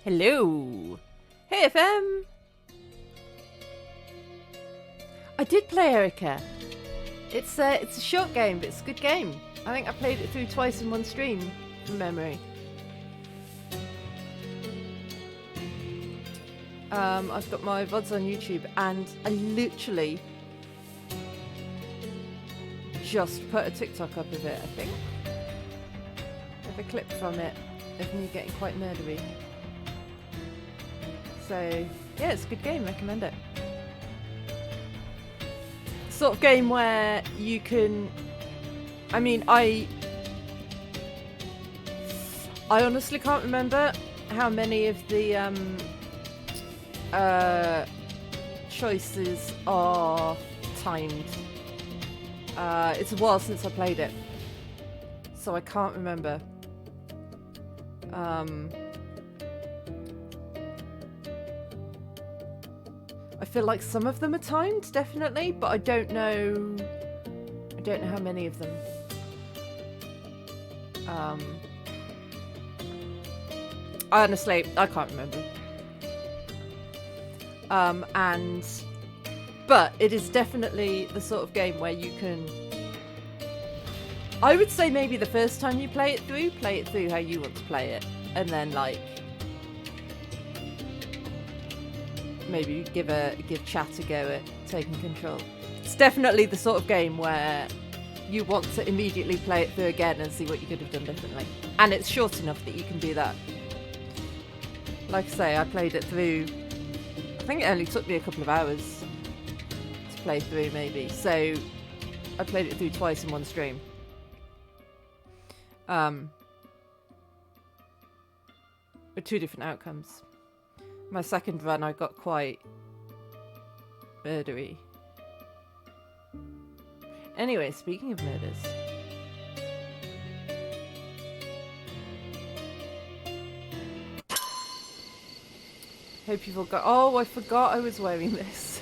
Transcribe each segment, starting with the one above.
Hello. Hey FM. I did play Erica. It's a short game, but it's a good game. I think I played it through twice in one stream from memory. I've got my VODs on YouTube, and I literally just put a TikTok up of it, I think. With a clip from it of me getting quite murdery. So, yeah, it's a good game, recommend it. Sort of game where you can... I mean, I honestly can't remember how many of the choices are timed. It's a while since I played it, so I can't remember. I feel like some of them are timed, definitely, but I don't know how many of them. Honestly, I can't remember. But it is definitely the sort of game where you can... I would say maybe the first time you play it through how you want to play it, and then like maybe give chat a go at taking control. It's definitely the sort of game where you want to immediately play it through again and see what you could have done differently. And it's short enough that you can do that. Like I say, I played it through, I think it only took me a couple of hours to play through maybe. So I played it through twice in one stream. With two different outcomes. My second run, I got quite murdery. Anyway, speaking of murders. Hope you've all got... Oh, I forgot I was wearing this.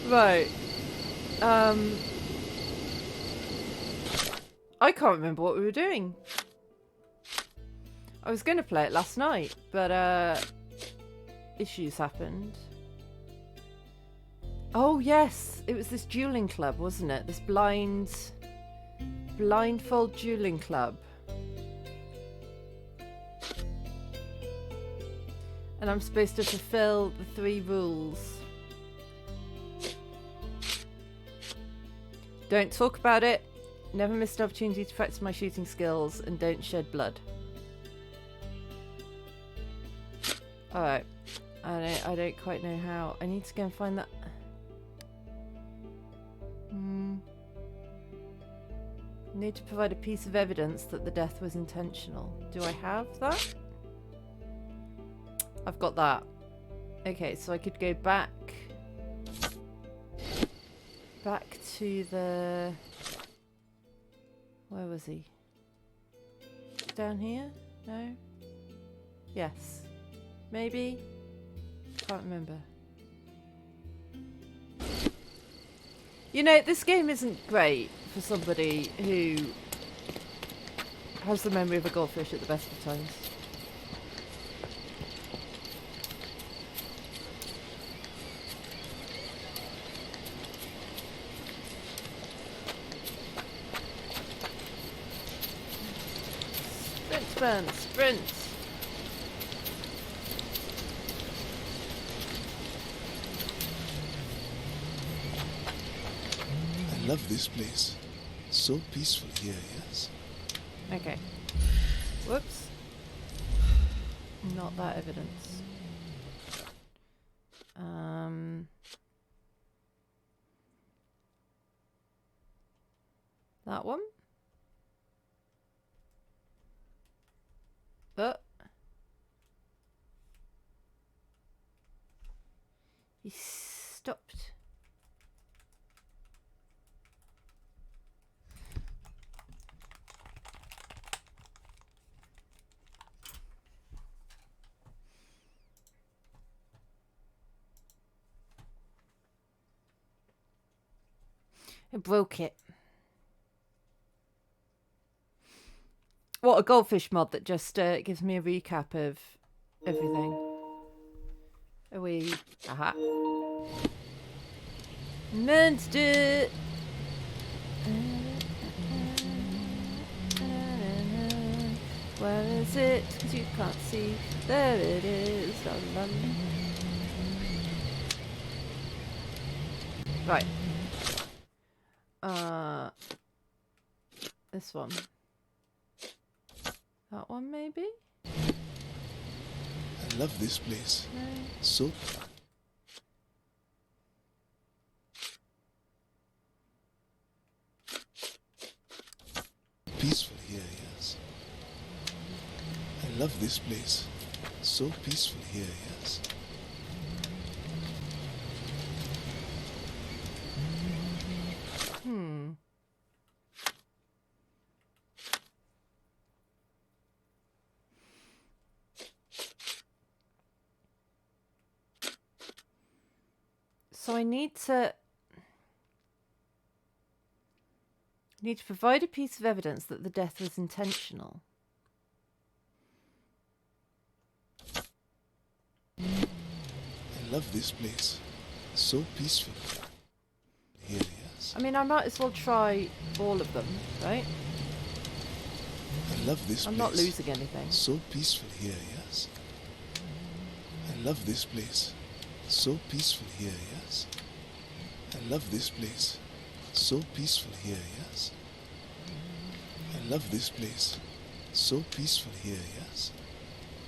Right. I can't remember what we were doing. I was going to play it last night, but issues happened. Oh yes, it was this dueling club, wasn't it? This blindfold dueling club. And I'm supposed to fulfill the 3 rules. Don't talk about it. Never miss an opportunity to practice my shooting skills, and don't shed blood. Alright. I don't quite know how. I need to go and find that. Need to provide a piece of evidence that the death was intentional. Do I have that? I've got that. Okay, so I could go back to the... Where was he? Down here? No? Yes. Maybe? Can't remember. You know, this game isn't great for somebody who has the memory of a goldfish at the best of times. Sprint, sprint! I love this place. So peaceful here, yes. Okay. Whoops. Not that evidence. That one? He stopped. I broke it. What a goldfish mod that just gives me a recap of everything. Are we? Aha. Monster. Where is it? 'Cause you can't see. There it is. La, la, la. Right. This one. That one, maybe? I love this place. No. So peaceful here, yes. I love this place. So peaceful here, yes. So I need to provide a piece of evidence that the death was intentional. I love this place. So peaceful here, yes. I mean, I might as well try all of them, right? I love this I'm place. not losing anything. So peaceful here, yes. I love this place. So peaceful here, yes. I love this place. So peaceful here, yes. I love this place. So peaceful here, yes.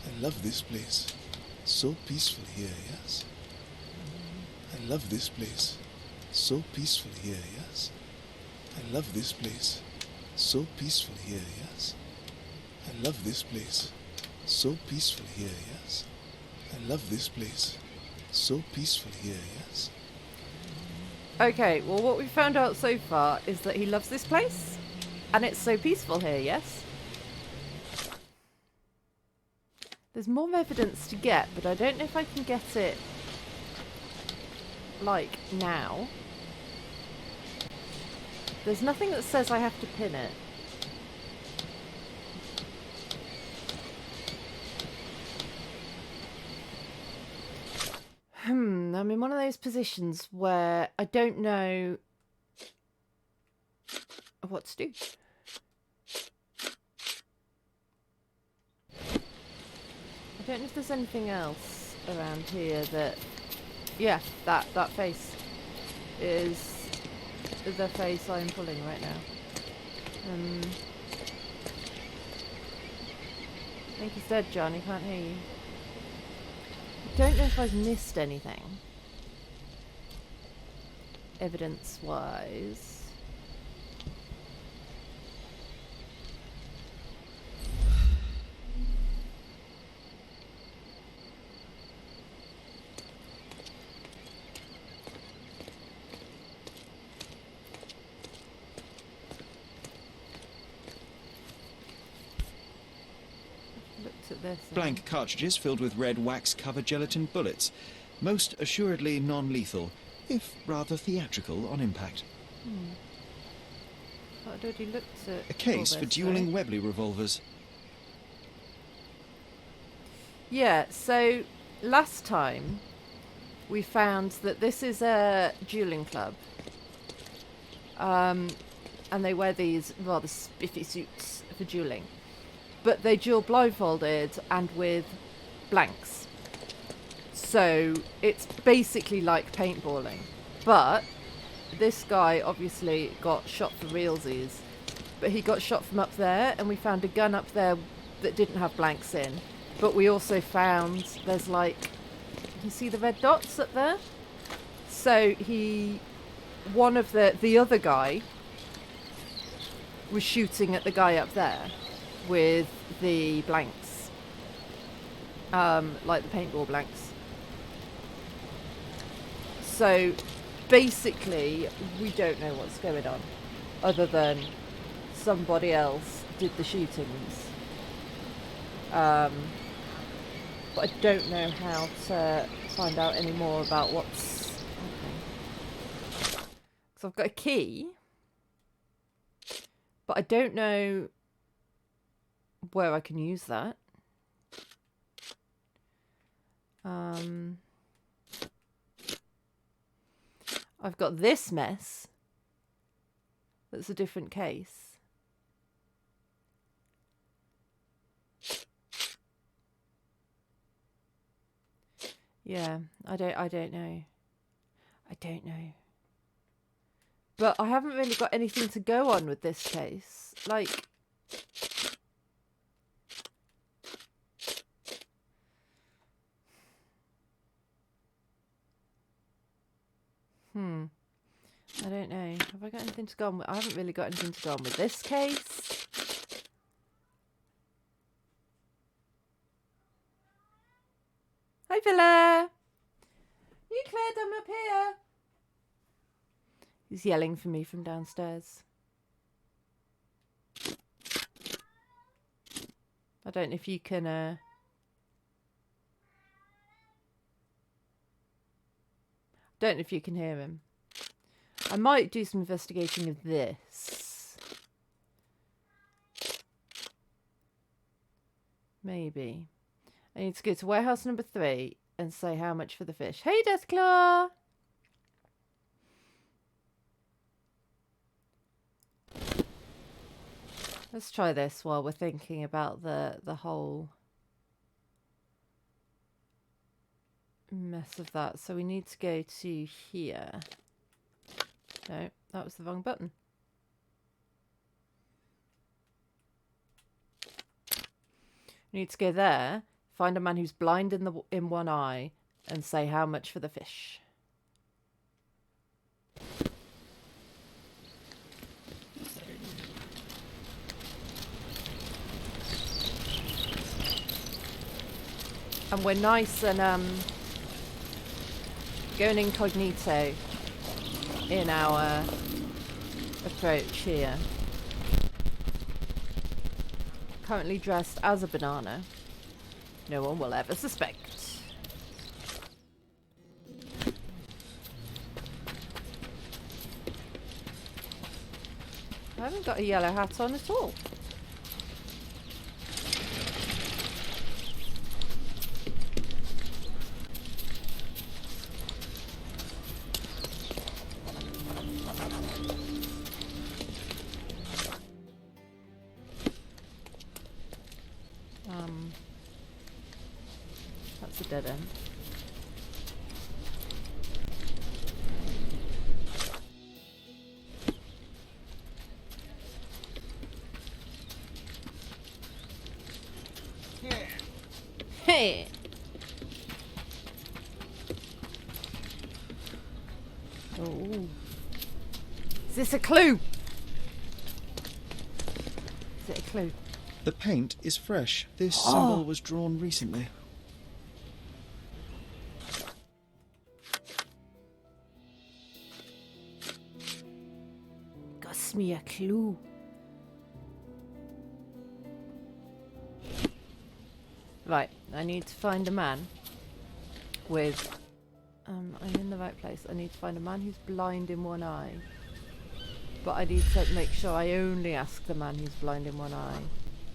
I love this place. So peaceful here, yes. I love this place. So peaceful here, yes. I love this place. So peaceful here, yes. I love this place. So peaceful here, yes. I love this place. So peaceful here, yes. Okay, well, what we found out so far is that he loves this place, and it's so peaceful here, yes? There's more evidence to get, but I don't know if I can get it, like, now. There's nothing that says I have to pin it. I'm in one of those positions where I don't know what to do. I don't know if there's anything else around here that... Yeah, that face is the face I'm pulling right now. I think he's dead, John. He can't hear you. I don't know if I've missed anything. Evidence-wise. Looked at this. Blank cartridges filled with red wax-covered gelatin bullets. Most assuredly non-lethal, if rather theatrical on impact. I'd already looked at A case all for this, dueling right? Webley revolvers. Yeah, so last time we found that this is a dueling club. And they wear these rather spiffy suits for dueling. But they duel blindfolded and with blanks. So it's basically like paintballing. But this guy obviously got shot for realsies. But he got shot from up there, and we found a gun up there that didn't have blanks in. But we also found there's like... You see the red dots up there? So one of the other guy was shooting at the guy up there with the blanks. Like the paintball blanks. So basically, we don't know what's going on, other than somebody else did the shootings. But I don't know how to find out any more about what's happening. So I've got a key, but I don't know where I can use that. I've got this mess. That's a different case. Yeah, I don't know. I don't know. But I haven't really got anything to go on with this case. Like, I don't know. Have I got anything to go on with? I haven't really got anything to go on with this case. Hi, Villa. You cleared them up here. He's yelling for me from downstairs. I don't know if you can... don't know if you can hear him. I might do some investigating of this. Maybe. I need to go to warehouse number 3 and say how much for the fish. Hey, Deathclaw! Let's try this while we're thinking about the whole mess of that. So we need to go to here. No, that was the wrong button. We need to go there, find a man who's blind in one eye, and say how much for the fish. And we're nice and going incognito in our approach here. Currently dressed as a banana. No one will ever suspect. I haven't got a yellow hat on at all. That's a dead end. Hey! Oh. Is this a clue? Is it a clue? The paint is fresh. This symbol was drawn recently. Gives me a clue. Right, I need to find a man with... I'm in the right place. I need to find a man who's blind in one eye. But I need to make sure I only ask the man who's blind in one eye.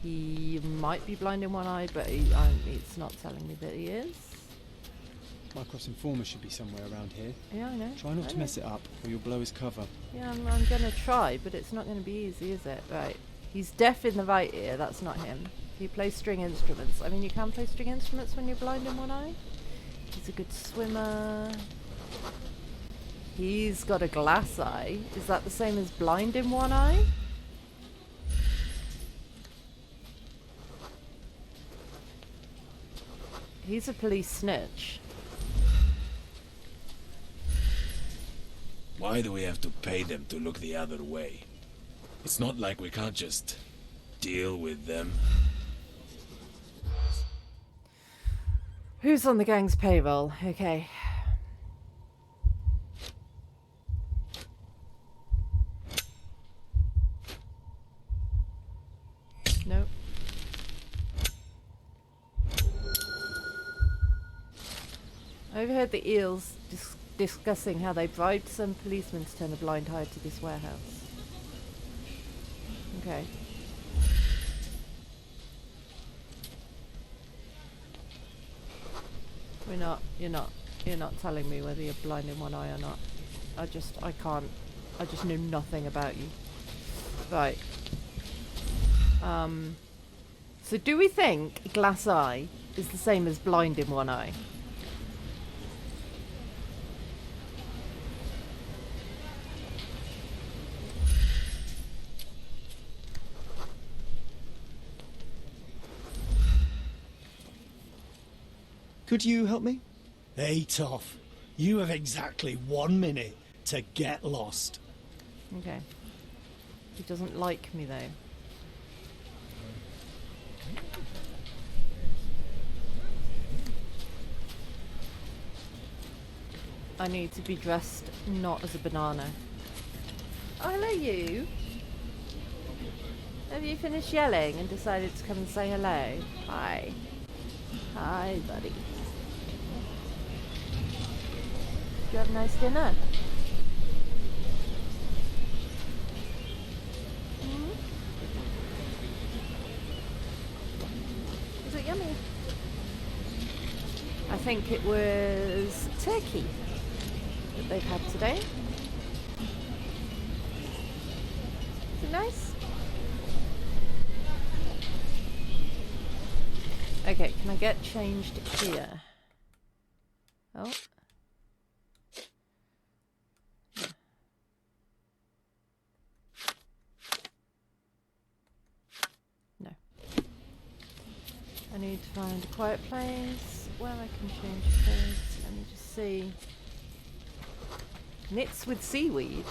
He might be blind in one eye, but it's not telling me that he is. My cross informer should be somewhere around here. Yeah, I know. Try not to mess it up, or you'll blow his cover. Yeah, I'm going to try, but it's not going to be easy, is it? Right. He's deaf in the right ear. That's not him. He plays string instruments. I mean, you can play string instruments when you're blind in one eye. He's a good swimmer. He's got a glass eye. Is that the same as blind in one eye? He's a police snitch. Why do we have to pay them to look the other way? It's not like we can't just deal with them. Who's on the gang's payroll? Okay. Nope. I overheard the eels discussing how they bribed some policemen to turn a blind eye to this warehouse. Okay. You're not telling me whether you're blind in one eye or not. I just know nothing about you. Right. So do we think glass eye is the same as blind in one eye? Could you help me? Hey, Toff. You have exactly 1 minute to get lost. Okay. He doesn't like me though. I need to be dressed not as a banana. Oh, hello you. Have you finished yelling and decided to come and say hello? Hi. Hi, buddy. Did you have a nice dinner? Was it yummy? I think it was turkey that they've had today. Is it nice? Okay, can I get changed here? Oh. No. I need to find a quiet place where I can change clothes. Let me just see. Knits with seaweed.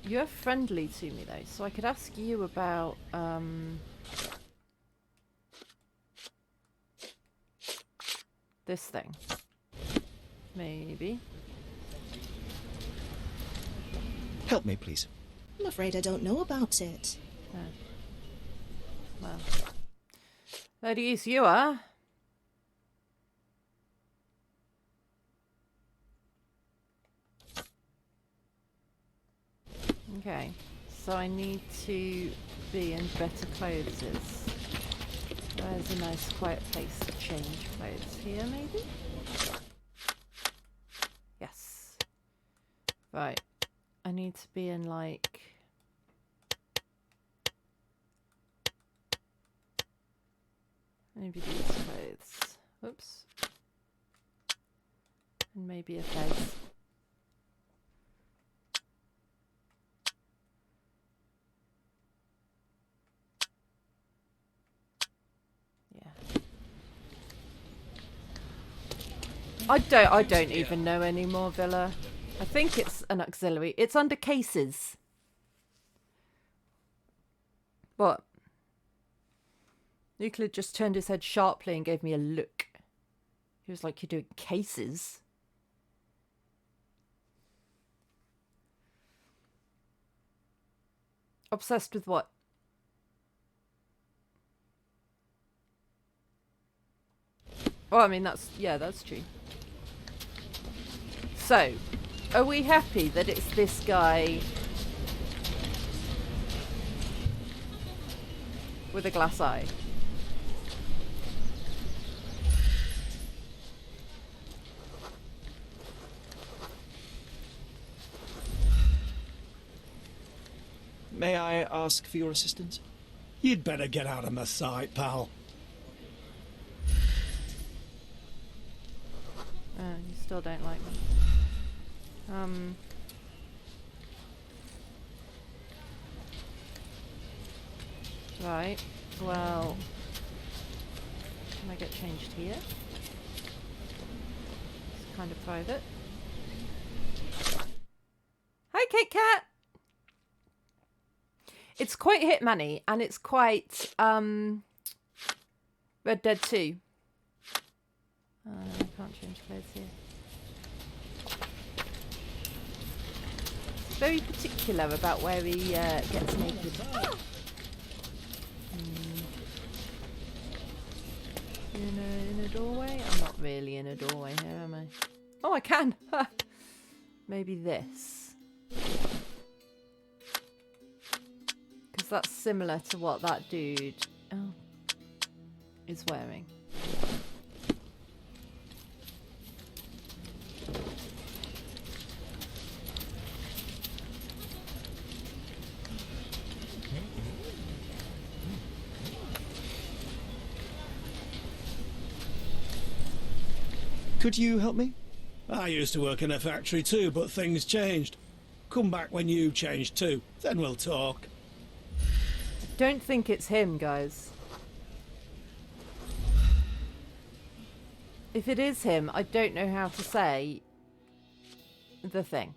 You're friendly to me though, so I could ask you about this thing. Maybe. Help me, please. I'm afraid I don't know about it. No. Well. Ladies, you are. Okay, so I need to be in better clothes. Where's a nice quiet place to change clothes? Here, maybe? Yes. Right. I need to be in, like... maybe these clothes. Whoops. And maybe a fez. I don't even know anymore, Villa. I think it's an auxiliary. It's under cases. What? Euclid just turned his head sharply and gave me a look. He was like, "You're doing cases?" Obsessed with what? Oh, I mean, that's true. So, are we happy that it's this guy with a glass eye? May I ask for your assistance? You'd better get out of my sight, pal. You still don't like me. Right. Well, can I get changed here? It's kind of private. Hi, Kit Kat! It's quite Hitman-y, and it's quite Red Dead 2. I can't change clothes here. It's very particular about where he gets naked. In a doorway? I'm not really in a doorway here, am I? Oh, I can! maybe this. Because that's similar to what that dude is wearing. Could you help me? I used to work in a factory too, but things changed. Come back when you change too, then we'll talk. Don't think it's him, guys. If it is him, I don't know how to say the thing.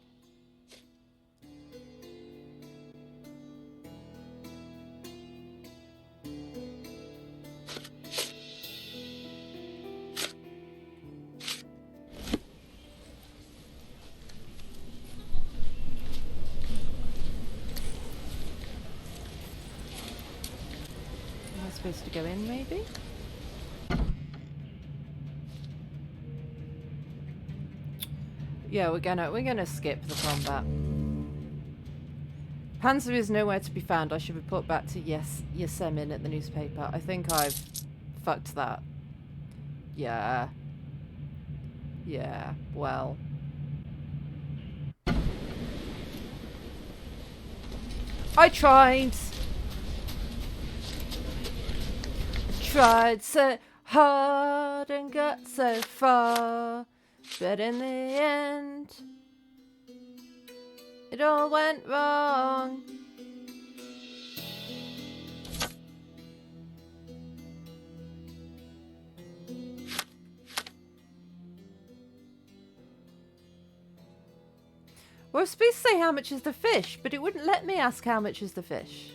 Am I supposed to go in, maybe? Yeah, we're gonna skip the combat. Panzer is nowhere to be found. I should report back to Yesemin at the newspaper. I think I've fucked that. Yeah. Yeah, well. I tried! Tried so hard and got so far. But in the end, it all went wrong. Well, I was supposed to say how much is the fish, but it wouldn't let me ask how much is the fish.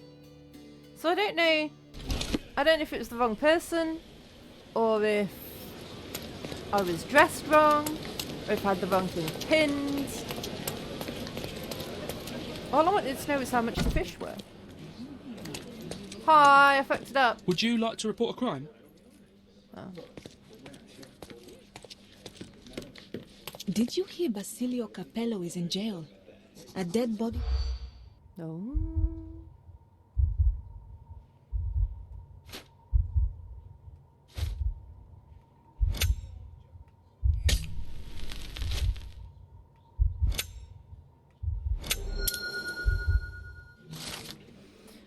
So I don't know if it was the wrong person, or if I was dressed wrong, or if I had the wrong thing pinned. All I wanted to know was how much the fish were. Hi, I fucked it up. Would you like to report a crime? Oh. Did you hear Basilio Capello is in jail? A dead body? No.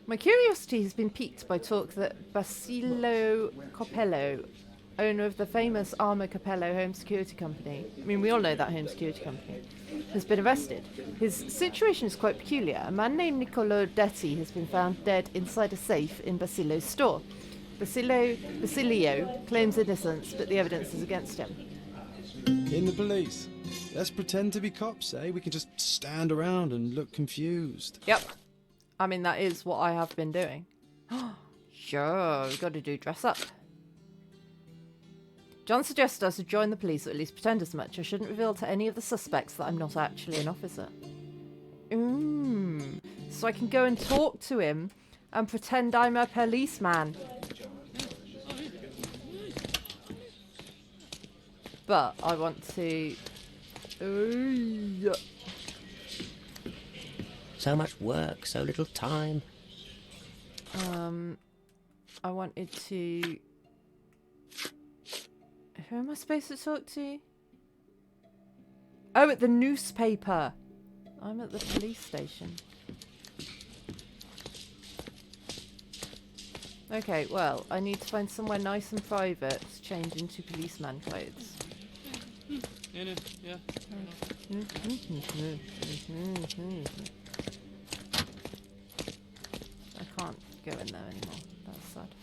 My curiosity has been piqued by talk that Basilio Capello, owner of the famous Arma Capello home security company, I mean, we all know that home security company, has been arrested. His situation is quite peculiar. A man named Niccolo Detti has been found dead inside a safe in Basilio's store. Basilio claims innocence, but the evidence is against him. In the police. Let's pretend to be cops, eh? We can just stand around and look confused. Yep. I mean, that is what I have been doing. Sure, we've got to do dress up. John suggested I should join the police, or at least pretend as much. I shouldn't reveal to any of the suspects that I'm not actually an officer. So I can go and talk to him and pretend I'm a policeman. But I want to... So much work, so little time. I wanted to... Who am I supposed to talk to? Oh, at the newspaper. I'm at the police station. Okay, well, I need to find somewhere nice and private to change into policeman clothes. Yeah. I can't go in there anymore. That's sad.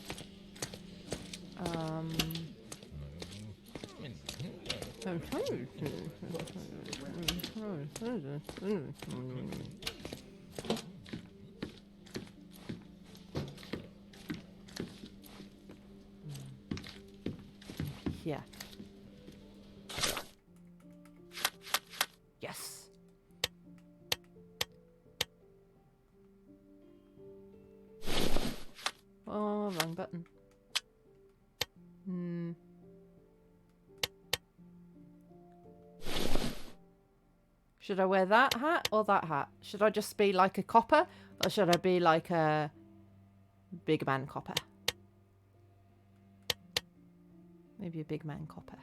Yeah. Yes. Oh, wrong button. Should I wear that hat or that hat? Should I just be like a copper or should I be like a big man copper? Maybe a big man copper.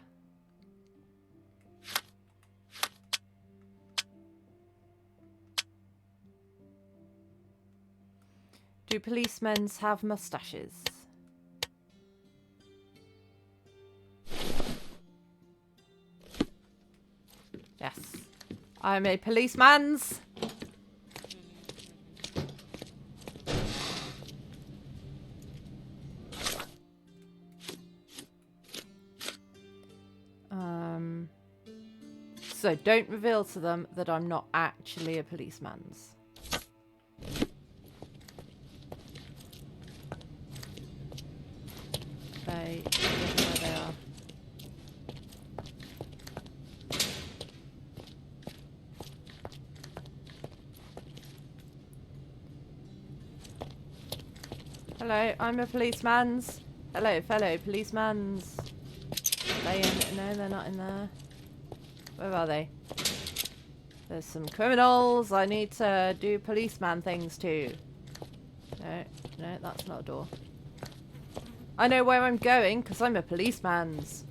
Do policemen have mustaches? Yes. I'm a policeman's. So don't reveal to them that I'm not actually a policeman's. They don't know where they are. Hello, I'm a policeman's. Hello, fellow policeman's. Are they in? No, they're not in there. Where are they? There's some criminals I need to do policeman things to. No, no, that's not a door. I know where I'm going because I'm a policeman's.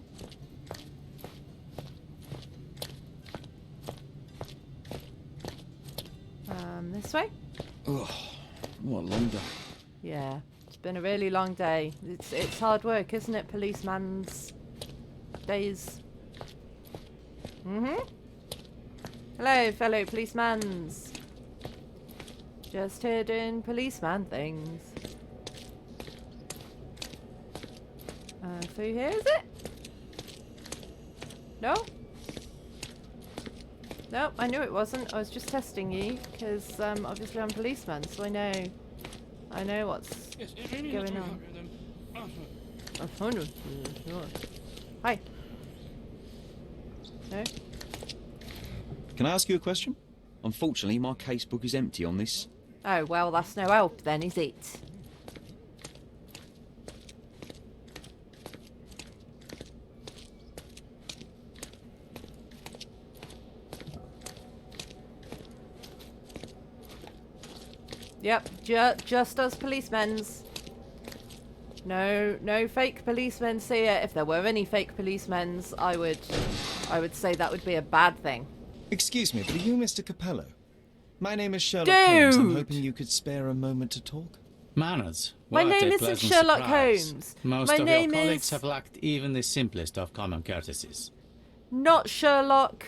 This way? Oh, what a long day. Yeah, it's been a really long day. It's hard work, isn't it, policeman's days? Hello, fellow policeman's. Just here doing policeman things. Through here, is it? No? No, I knew it wasn't. I was just testing you, because obviously I'm a policeman, so I know what's Yes, it really going looks on. them. Hi. No? Can I ask you a question? Unfortunately, my casebook is empty on this. Oh, well, that's no help then, is it? Yep, just us policemen's. No fake policemen here. If there were any fake policemen's, I would say that would be a bad thing. Excuse me, but are you Mr. Capello? My name is Sherlock Dude! Holmes. I'm hoping you could spare a moment to talk. Manners. My What name a isn't pleasant Sherlock surprise. Holmes. Most My of name your colleagues is- have lacked even the simplest of common courtesies. Not Sherlock.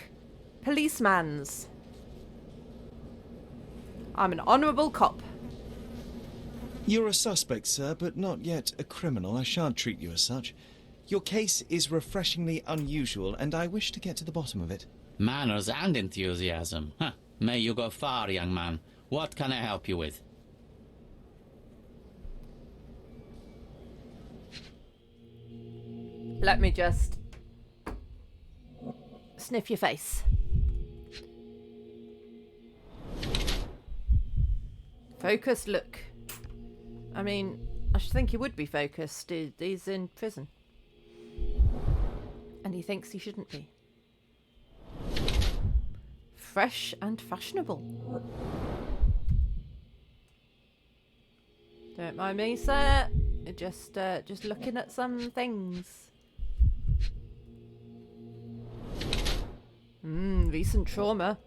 Policeman's. I'm an honourable cop. You're a suspect, sir, but not yet a criminal. I shan't treat you as such. Your case is refreshingly unusual, and I wish to get to the bottom of it. Manners and enthusiasm. Huh. May you go far, young man. What can I help you with? Let me just sniff your face. Focused look. I mean, I should think he would be focused. He's in prison. And he thinks he shouldn't be. Fresh and fashionable. Don't mind me, sir. Just looking at some things. Recent trauma.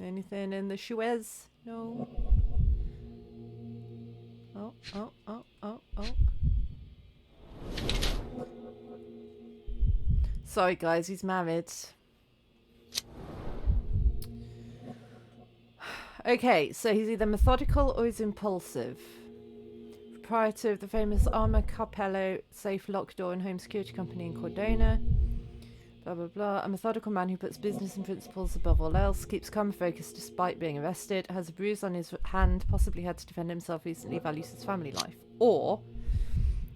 Anything in the shoes? No. Oh. Sorry guys, he's married. Okay, so he's either methodical or he's impulsive. Proprietor of the famous Arma Capello safe lock door and home security company in Cordona. Blah blah blah. A methodical man who puts business and principles above all else, keeps calm and focused despite being arrested, has a bruise on his hand, possibly had to defend himself recently, values his family life. Or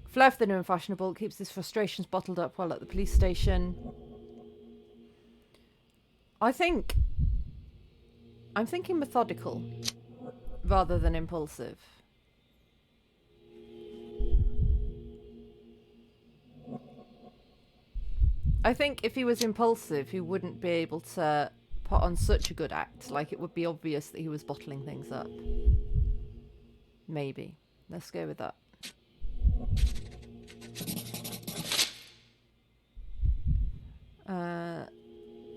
flirt, thinner and fashionable, keeps his frustrations bottled up while at the police station. I'm thinking methodical rather than impulsive. I think if he was impulsive, he wouldn't be able to put on such a good act. Like, it would be obvious that he was bottling things up. Maybe. Let's go with that.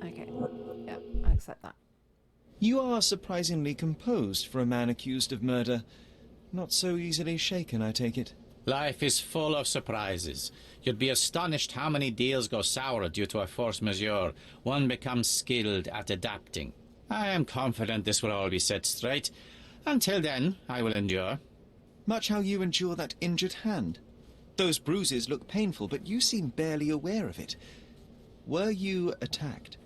Okay. Yeah, I accept that. You are surprisingly composed for a man accused of murder. Not so easily shaken, I take it. Life is full of surprises. You'd be astonished how many deals go sour due to a force majeure. One becomes skilled at adapting. I am confident this will all be set straight. Until then, I will endure. Much how you endure that injured hand. Those bruises look painful, but you seem barely aware of it. Were you attacked?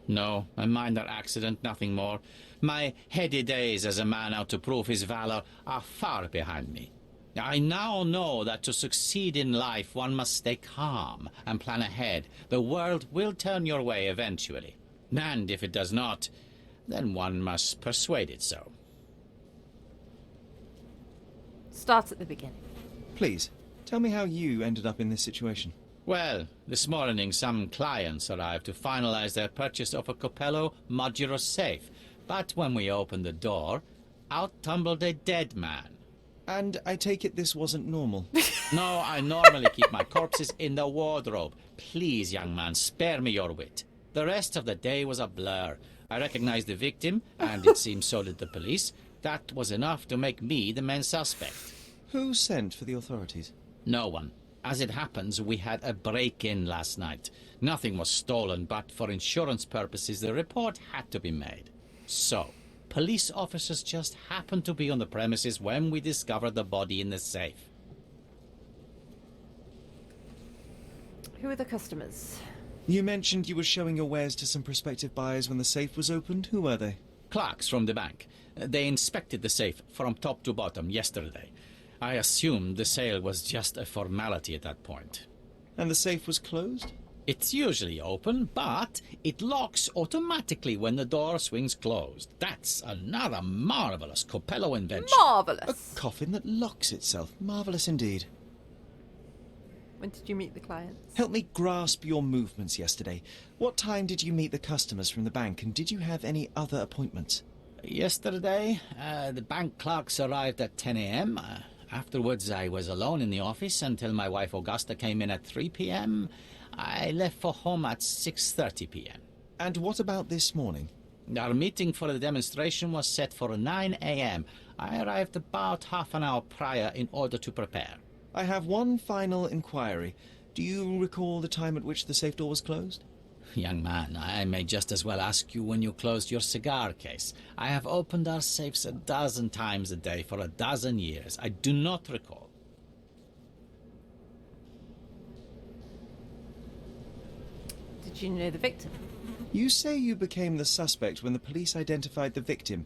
No. A minor accident, nothing more. My heady days as a man out to prove his valor are far behind me. I now know that to succeed in life, one must stay calm and plan ahead. The world will turn your way eventually. And if it does not, then one must persuade it so. Start at the beginning. Please, tell me how you ended up in this situation. Well, this morning some clients arrived to finalize their purchase of a Capello modular safe. But when we opened the door, out tumbled a dead man. And I take it this wasn't normal. No, I normally keep my corpses in the wardrobe. Please, young man, spare me your wit. The rest of the day was a blur. I recognized the victim, and it seems so did the police. That was enough to make me the main suspect. Who sent for the authorities? No one. As it happens, we had a break-in last night. Nothing was stolen, but for insurance purposes, the report had to be made. So, police officers just happened to be on the premises when we discovered the body in the safe. Who are the customers? You mentioned you were showing your wares to some prospective buyers when the safe was opened. Who were they? Clerks from the bank. They inspected the safe from top to bottom yesterday. I assumed the sale was just a formality at that point. And the safe was closed? It's usually open, but it locks automatically when the door swings closed. That's another marvelous Capello invention. Marvelous! A coffin that locks itself. Marvelous indeed. When did you meet the clients? Help me grasp your movements yesterday. What time did you meet the customers from the bank, and did you have any other appointments? Yesterday, the bank clerks arrived at 10 a.m. Afterwards, I was alone in the office until my wife Augusta came in at 3 p.m. I left for home at 6:30 p.m. And what about this morning? Our meeting for the demonstration was set for 9 a.m. I arrived about half an hour prior in order to prepare. I have one final inquiry. Do you recall the time at which the safe door was closed? Young man, I may just as well ask you when you closed your cigar case. I have opened our safes a dozen times a day for a dozen years. I do not recall. Did you know the victim? You say you became the suspect when the police identified the victim.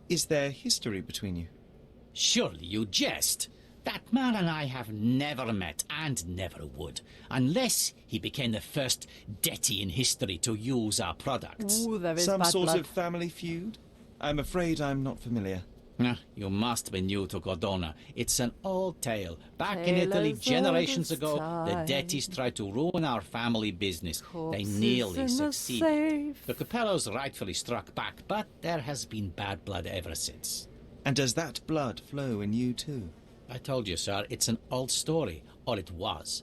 Is there history between you? Surely you jest. That man and I have never met, and never would, unless he became the first deity in history to use our products. Ooh, there is Some bad sort blood. of family feud? I'm afraid I'm not familiar. You must be new to Cordona. It's an old tale. Back in Italy, generations ago, the deities tried to ruin our family business. They nearly succeeded. The Capellos rightfully struck back, but there has been bad blood ever since. And does that blood flow in you too? I told you, sir, it's an old story, or it was.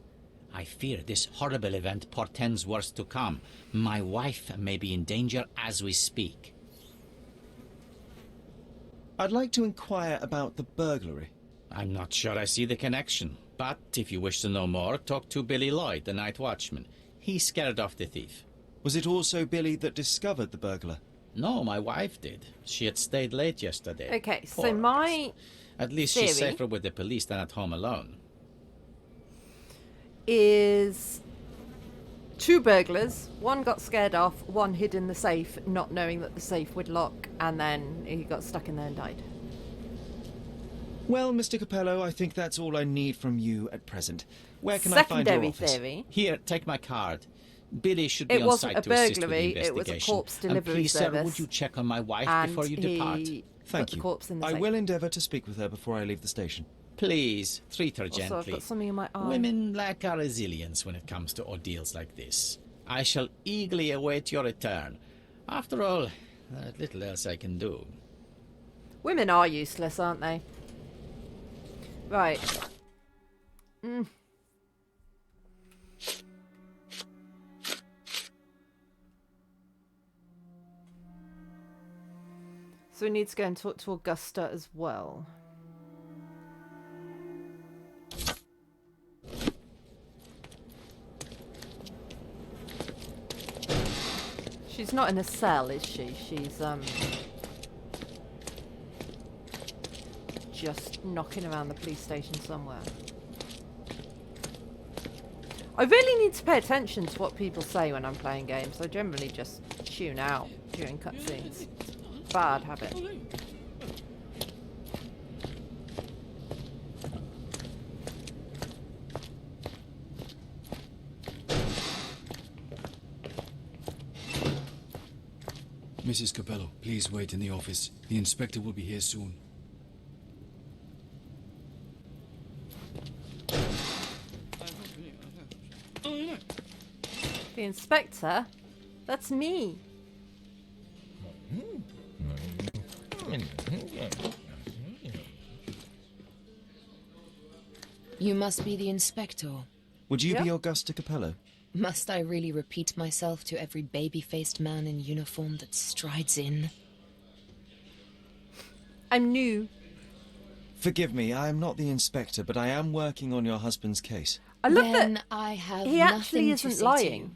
I fear this horrible event portends worse to come. My wife may be in danger as we speak. I'd like to inquire about the burglary. I'm not sure I see the connection, but if you wish to know more, talk to Billy Lloyd, the night watchman. He scared off the thief. Was it also Billy that discovered the burglar? No, my wife did. She had stayed late yesterday. Okay, Poor so my At least theory she's safer with the police than at home alone. is two burglars. One got scared off, one hid in the safe, not knowing that the safe would lock, and then he got stuck in there and died. Well, Mr. Capello, I think that's all I need from you at present. Where can I find your Secondary office? theory. Here, take my card. Billy should be It on wasn't site a to assist with the burglary, it was a investigation. corpse And delivery please, sir, service. would you check on my wife And before you depart? he Thank put the you. corpse in the I safe. will endeavour to speak with her before I leave the station. Please, treat her Also, I've gently. got something in my eye. Women lack our resilience when it comes to ordeals like this. I shall eagerly await your return. After all, there's little else I can do. Women are useless, aren't they? Right. So we need to go and talk to Augusta as well. She's not in a cell, is she? She's just knocking around the police station somewhere. I really need to pay attention to what people say when I'm playing games. I generally just tune out during cutscenes. Bad habit. Mrs. Capello, please wait in the office. The inspector will be here soon. The inspector? That's me. You must be the inspector. Would you be Augusta Capello? Must I really repeat myself to every baby-faced man in uniform that strides in? I'm new. Forgive me, I am not the inspector, but I am working on your husband's case. I love then that I have he nothing actually to isn't say to lying. you.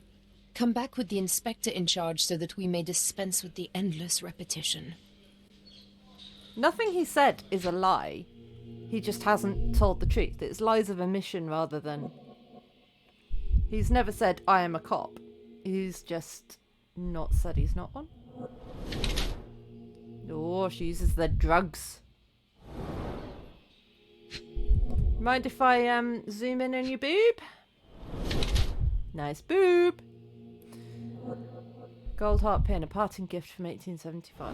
Come back with the inspector in charge so that we may dispense with the endless repetition. Nothing he said is a lie. He just hasn't told the truth. It's lies of omission rather than... He's never said, I am a cop. He's just not said he's not one. Oh, she uses the drugs. Mind if I zoom in on your boob? Nice boob. Gold heart pin, a parting gift from 1875.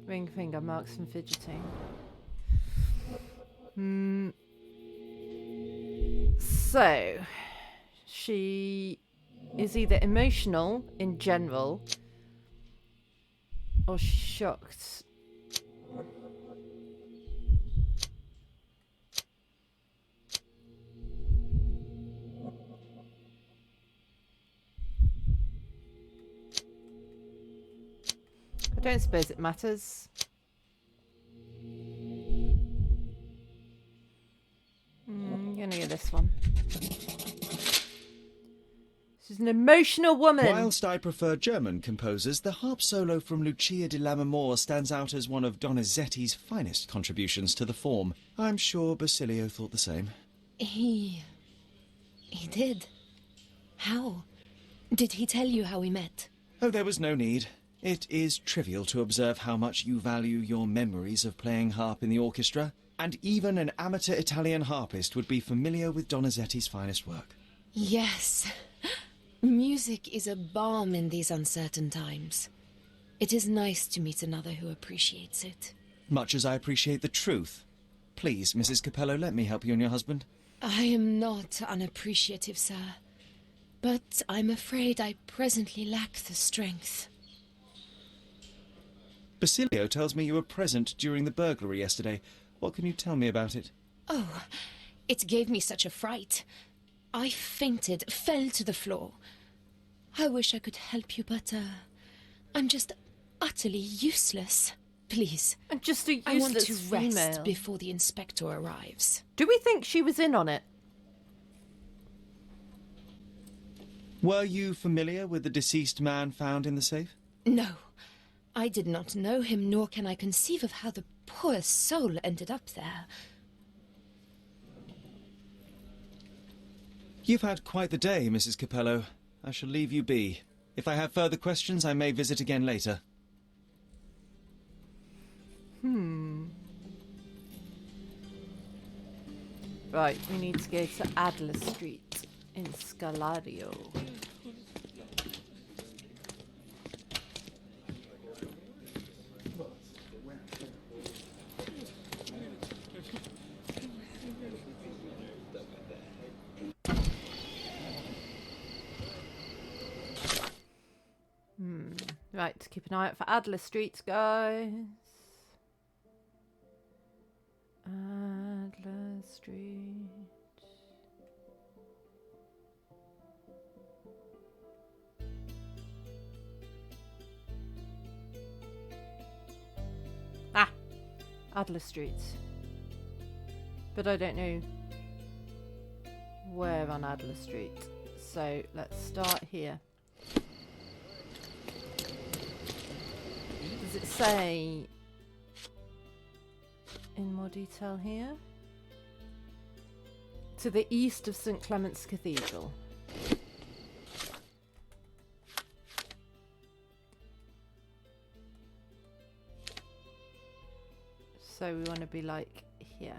Ring finger marks from fidgeting. So, she is either emotional in general or shocked. I don't suppose it matters. I'm gonna get this one. She's an emotional woman. Whilst I prefer German composers, the harp solo from Lucia di Lammermoor stands out as one of Donizetti's finest contributions to the form. I'm sure Basilio thought the same. He did. How? Did he tell you how we met? Oh, there was no need. It is trivial to observe how much you value your memories of playing harp in the orchestra, and even an amateur Italian harpist would be familiar with Donizetti's finest work. Yes. Music is a balm in these uncertain times. It is nice to meet another who appreciates it. Much as I appreciate the truth. Please, Mrs. Capello, let me help you and your husband. I am not unappreciative, sir. But I'm afraid I presently lack the strength. Basilio tells me you were present during the burglary yesterday. What can you tell me about it? Oh, it gave me such a fright. I fainted, fell to the floor. I wish I could help you, but I'm just utterly useless. Please. And just a I want useless to rest female. before the inspector arrives. Do we think she was in on it? Were you familiar with the deceased man found in the safe? No, I did not know him, nor can I conceive of how the poor soul ended up there. You've had quite the day, Mrs. Capello. I shall leave you be. If I have further questions, I may visit again later. Right, we need to go to Adler Street in Scalario. Right, keep an eye out for Adler Street, guys. Adler Street. Ah! Adler Street. But I don't know where on Adler Street. So let's start here. Does it say in more detail here? To the east of St. Clement's Cathedral. So we want to be like here.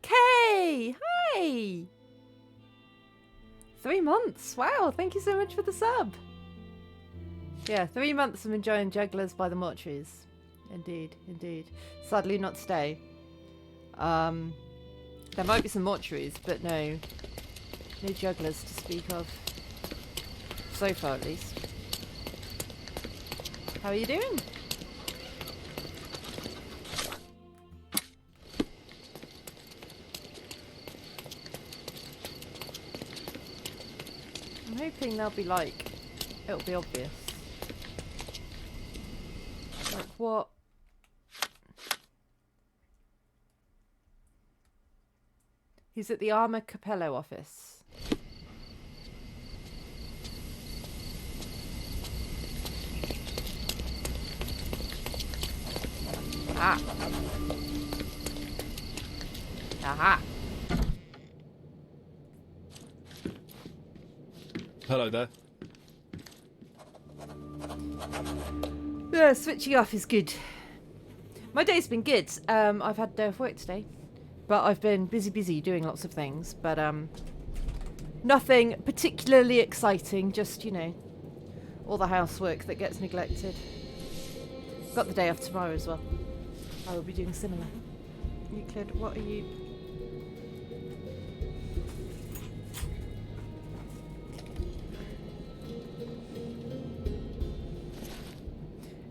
Hi! 3 months. Wow, thank you so much for the sub. Yeah, 3 months of enjoying jugglers by the mortuaries. Indeed, indeed. Sadly not today. There might be some mortuaries, but no jugglers to speak of. So far, at least. How are you doing? I'm hoping they'll be like, it'll be obvious. Like what? He's at the Armor Capello office. Ah. Aha. Hello there. Yeah, switching off is good. My day's been good. I've had a day off work today. But I've been busy doing lots of things. But nothing particularly exciting. Just, you know, all the housework that gets neglected. Got the day off tomorrow as well. I will be doing similar. Euclid, what are you...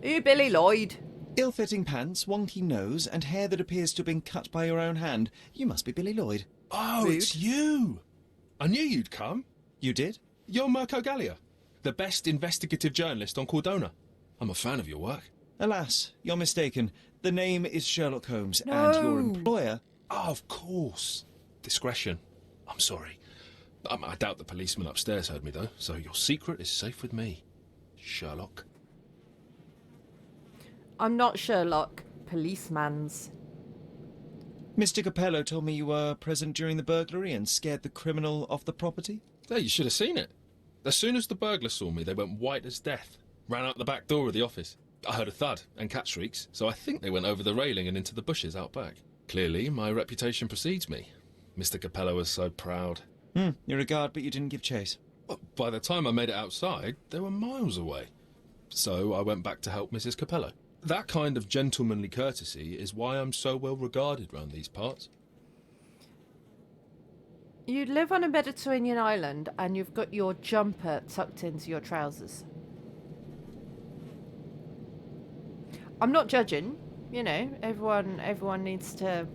Ooh, Billy Lloyd. Ill-fitting pants, wonky nose, and hair that appears to have been cut by your own hand. You must be Billy Lloyd. Oh, Rude. it's you! I knew you'd come. You did? You're Mirko Gallia, the best investigative journalist on Cordona. I'm a fan of your work. Alas, you're mistaken. The name is Sherlock Holmes, No. and your employer... Oh, of course. Discretion. I'm sorry. I doubt the policeman upstairs heard me, though, so your secret is safe with me, Sherlock. I'm not Sherlock. POLICEMANS. Mr. Capello told me you were present during the burglary and scared the criminal off the property. Hey, you should have seen it. As soon as the burglars saw me, they went white as death. Ran out the back door of the office. I heard a thud and cat shrieks, so I think they went over the railing and into the bushes out back. Clearly, my reputation precedes me. Mr. Capello was so proud. You're a guard, but you didn't give chase. But by the time I made it outside, they were miles away. So I went back to help Mrs. Capello. That kind of gentlemanly courtesy is why I'm so well regarded round these parts. You live on a Mediterranean island and you've got your jumper tucked into your trousers. I'm not judging, you know, everyone needs to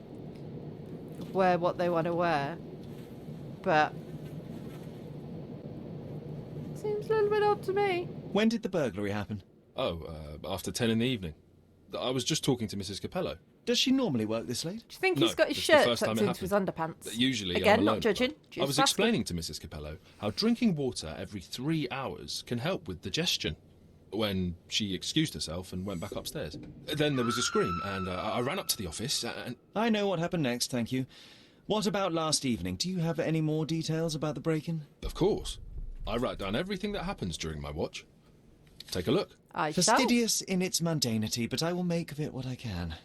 wear what they want to wear. But seems a little bit odd to me. When did the burglary happen? Oh, after 10 in the evening. I was just talking to Mrs. Capello. Does she normally work this late? Do you think No, he's got his it's the shirt first time tucked it into his underpants? Usually Again, I'm alone. not judging. I was just asking. explaining to Mrs. Capello how drinking water every 3 hours can help with digestion. When she excused herself and went back upstairs. Then there was a scream, and I ran up to the office, and... I know what happened next, thank you. What about last evening? Do you have any more details about the break-in? Of course. I write down everything that happens during my watch. Take a look. I shall. Fastidious in its mundanity, but I will make of it what I can.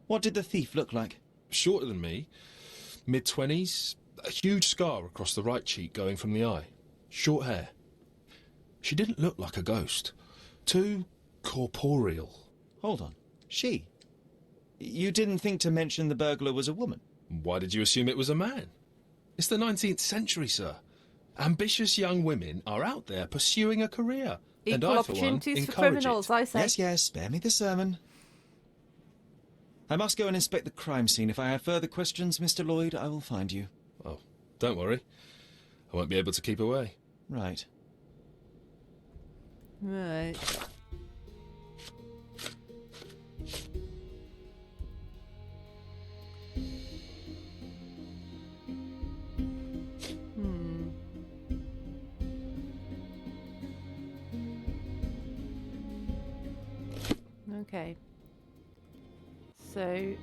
What did the thief look like? Shorter than me, mid-20s, a huge scar across the right cheek going from the eye. Short hair. She didn't look like a ghost. Too corporeal. Hold on. She? You didn't think to mention the burglar was a woman? Why did you assume it was a man? It's the 19th century, sir. Ambitious young women are out there pursuing a career. And Equal I, for one, opportunities for encourage criminals, it. I say. Yes, yes, spare me the sermon. I must go and inspect the crime scene. If I have further questions, Mr. Lloyd, I will find you. Oh, don't worry. I won't be able to keep away. Right. Right. Okay. So,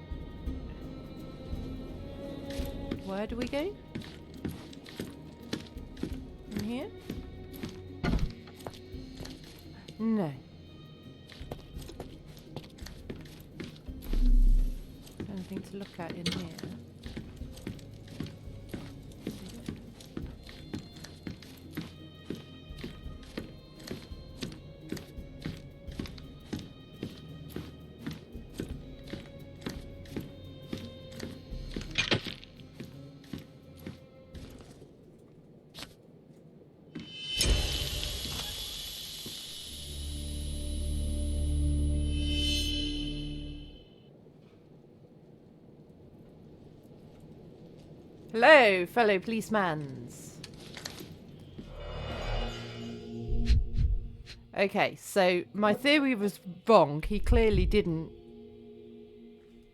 where do we go? In here? No. Anything to look at in here? Hello, fellow policemans. Okay, so my theory was wrong. He clearly didn't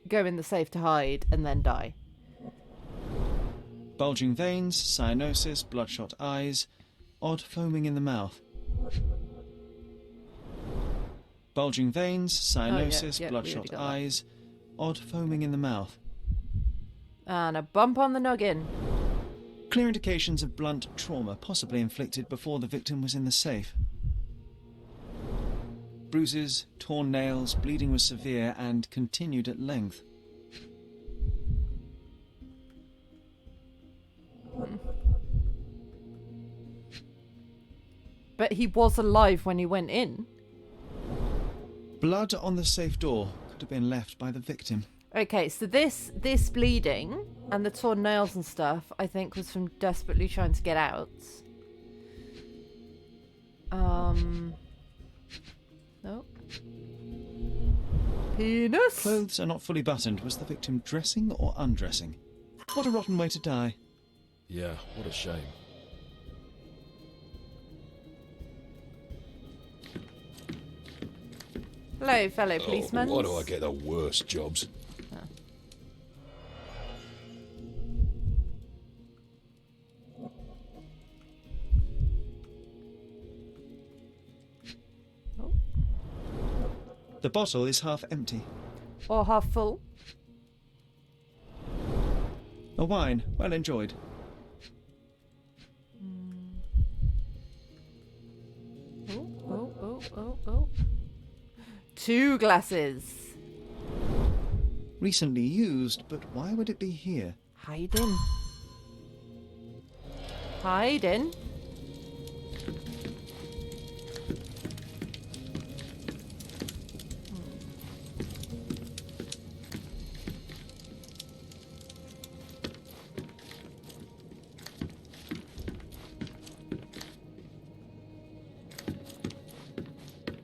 go in the safe to hide and then die. Bulging veins, cyanosis, bloodshot eyes, odd foaming in the mouth. Bulging veins, cyanosis, bloodshot eyes, odd foaming in the mouth. And a bump on the noggin. Clear indications of blunt trauma, possibly inflicted before the victim was in the safe. Bruises, torn nails, bleeding was severe and continued at length. But he was alive when he went in. Blood on the safe door could have been left by the victim. Okay, so this bleeding and the torn nails and stuff, I think, was from desperately trying to get out. Nope. Penis. Clothes are not fully buttoned. Was the victim dressing or undressing? What a rotten way to die. Yeah, what a shame. Hello, fellow policemen. Why do I get the worst jobs? The bottle is half empty. Or half full. A wine, well enjoyed. Oh. 2 glasses. Recently used, but why would it be here? Hiding. Hiding.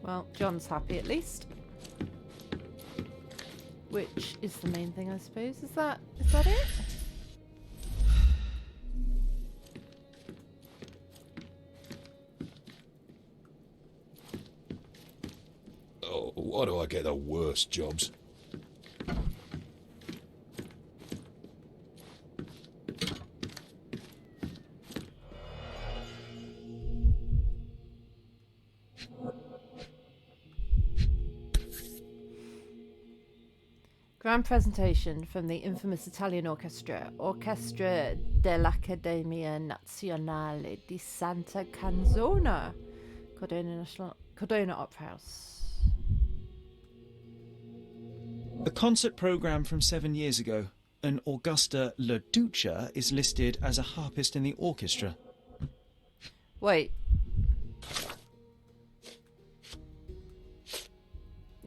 Well, John's happy at least. Which is the main thing, I suppose. Is that it? Oh, why do I get the worst jobs? Grand presentation from the infamous Italian orchestra, Orchestra dell'Accademia Nazionale di Santa Canzona, Cordona Opera House. A concert programme from 7 years ago. An Augusta La Duca is listed as a harpist in the orchestra. Wait.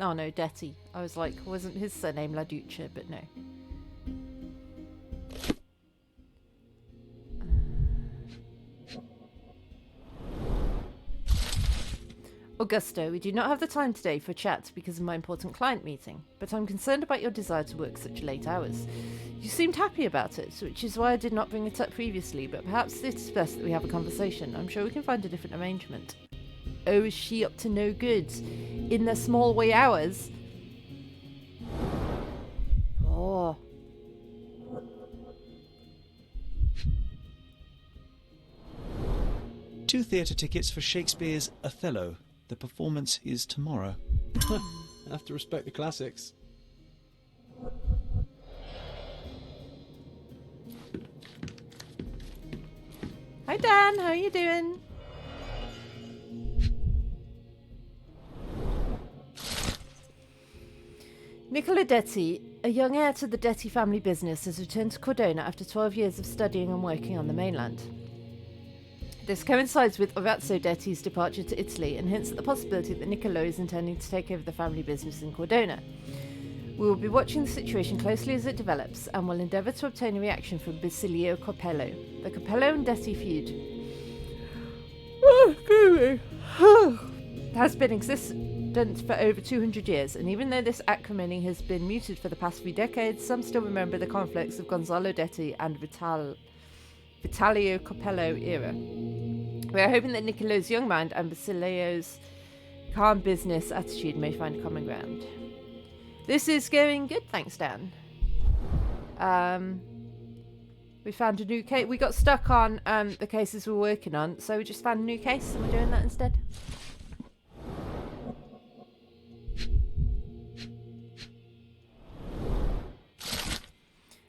Oh no, Detti. I was like, wasn't his surname La Duca, but no. Augusto, we do not have the time today for a chat because of my important client meeting, but I'm concerned about your desire to work such late hours. You seemed happy about it, which is why I did not bring it up previously, but perhaps it is best that we have a conversation. I'm sure we can find a different arrangement. Oh, is she up to no good? In the small wee hours? Oh. Two theatre tickets for Shakespeare's Othello. The performance is tomorrow. Have to respect the classics. Hi Dan, how are you doing? Nicola Detti, a young heir to the Detti family business, has returned to Cordona after 12 years of studying and working on the mainland. This coincides with Orazio Detti's departure to Italy and hints at the possibility that Niccolo is intending to take over the family business in Cordona. We will be watching the situation closely as it develops and will endeavour to obtain a reaction from Basilio Coppello. The Coppello and Detti feud has been existent for over 200 years, and even though this acrimony has been muted for the past few decades, some still remember the conflicts of Gonzalo Detti and Vitalio Coppello era. We are hoping that Niccolo's young mind and Basilio's calm business attitude may find common ground. This is going good, thanks, Dan. We found a new case. We got stuck on the cases we're working on, so we just found a new case and we're doing that instead.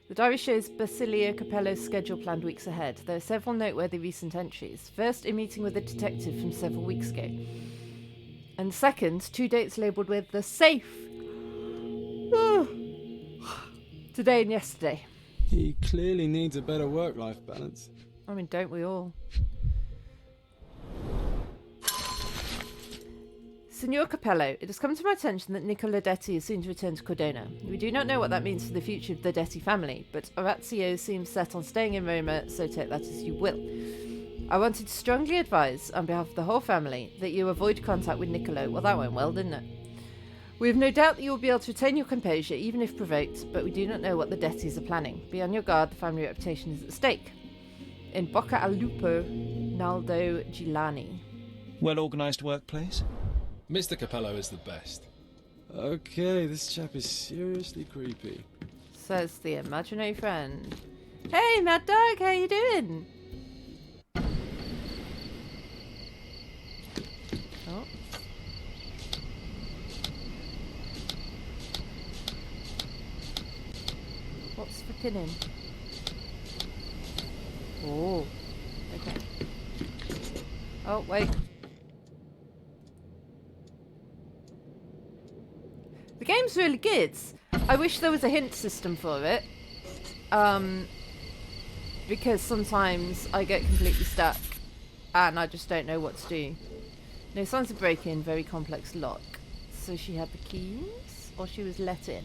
The diary shows Basilio Coppello's schedule planned weeks ahead. There are several noteworthy recent entries. First, a meeting with a detective from several weeks ago. And second, 2 dates labelled with the safe. Today and yesterday. He clearly needs a better work-life balance. I mean, don't we all? Signor Coppello, it has come to my attention that Nicola Detti is soon to return to Cordona. We do not know what that means for the future of the Detti family, but Orazio seems set on staying in Roma, so take that as you will. I wanted to strongly advise, on behalf of the whole family, that you avoid contact with Niccolo. Well, that went well, didn't it? We have no doubt that you will be able to retain your composure, even if provoked, but we do not know what the Dettis are planning. Be on your guard, the family reputation is at stake. In Bocca al Lupo, Naldo Gilani. Well-organised workplace? Mr. Coppello is the best. Okay, this chap is seriously creepy. Says the imaginary friend. Hey, Mad Dog, how you doing? Oh. What's flipping in? Oh. Okay. Oh, wait. The game's really good. I wish there was a hint system for it. Because sometimes I get completely stuck and I just don't know what to do. No signs of break-in, very complex lock. So she had the keys? Or she was let in?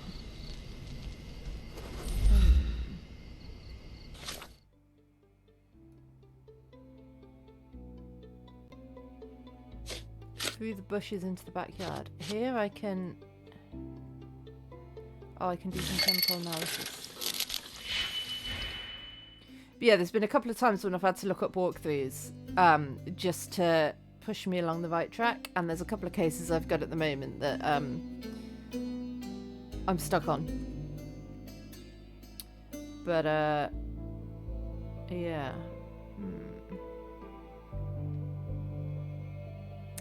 Through the bushes into the backyard. Here I can... Oh, I can do some chemical analysis. But yeah, there's been a couple of times when I've had to look up walkthroughs just to push me along the right track, and there's a couple of cases I've got at the moment that I'm stuck on. But yeah.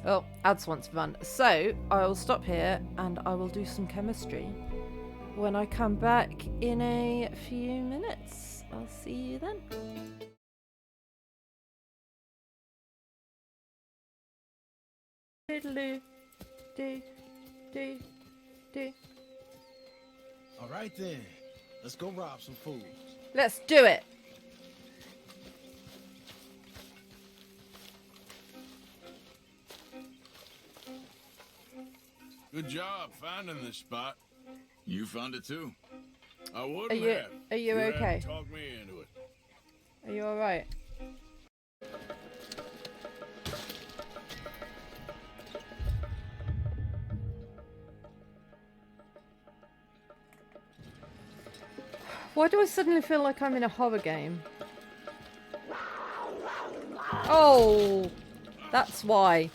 Oh, ads wants fun. So I will stop here and I will do some chemistry. when I come back in a few minutes. I'll see you then. Doodaloo. Do. All right then, let's go rob some fools. Let's do it. Good job finding this spot. You found it too. I wouldn't Are you have. You okay? hadn't talked me into it. Are you all right? Why do I suddenly feel like I'm in a horror game? Oh, that's why.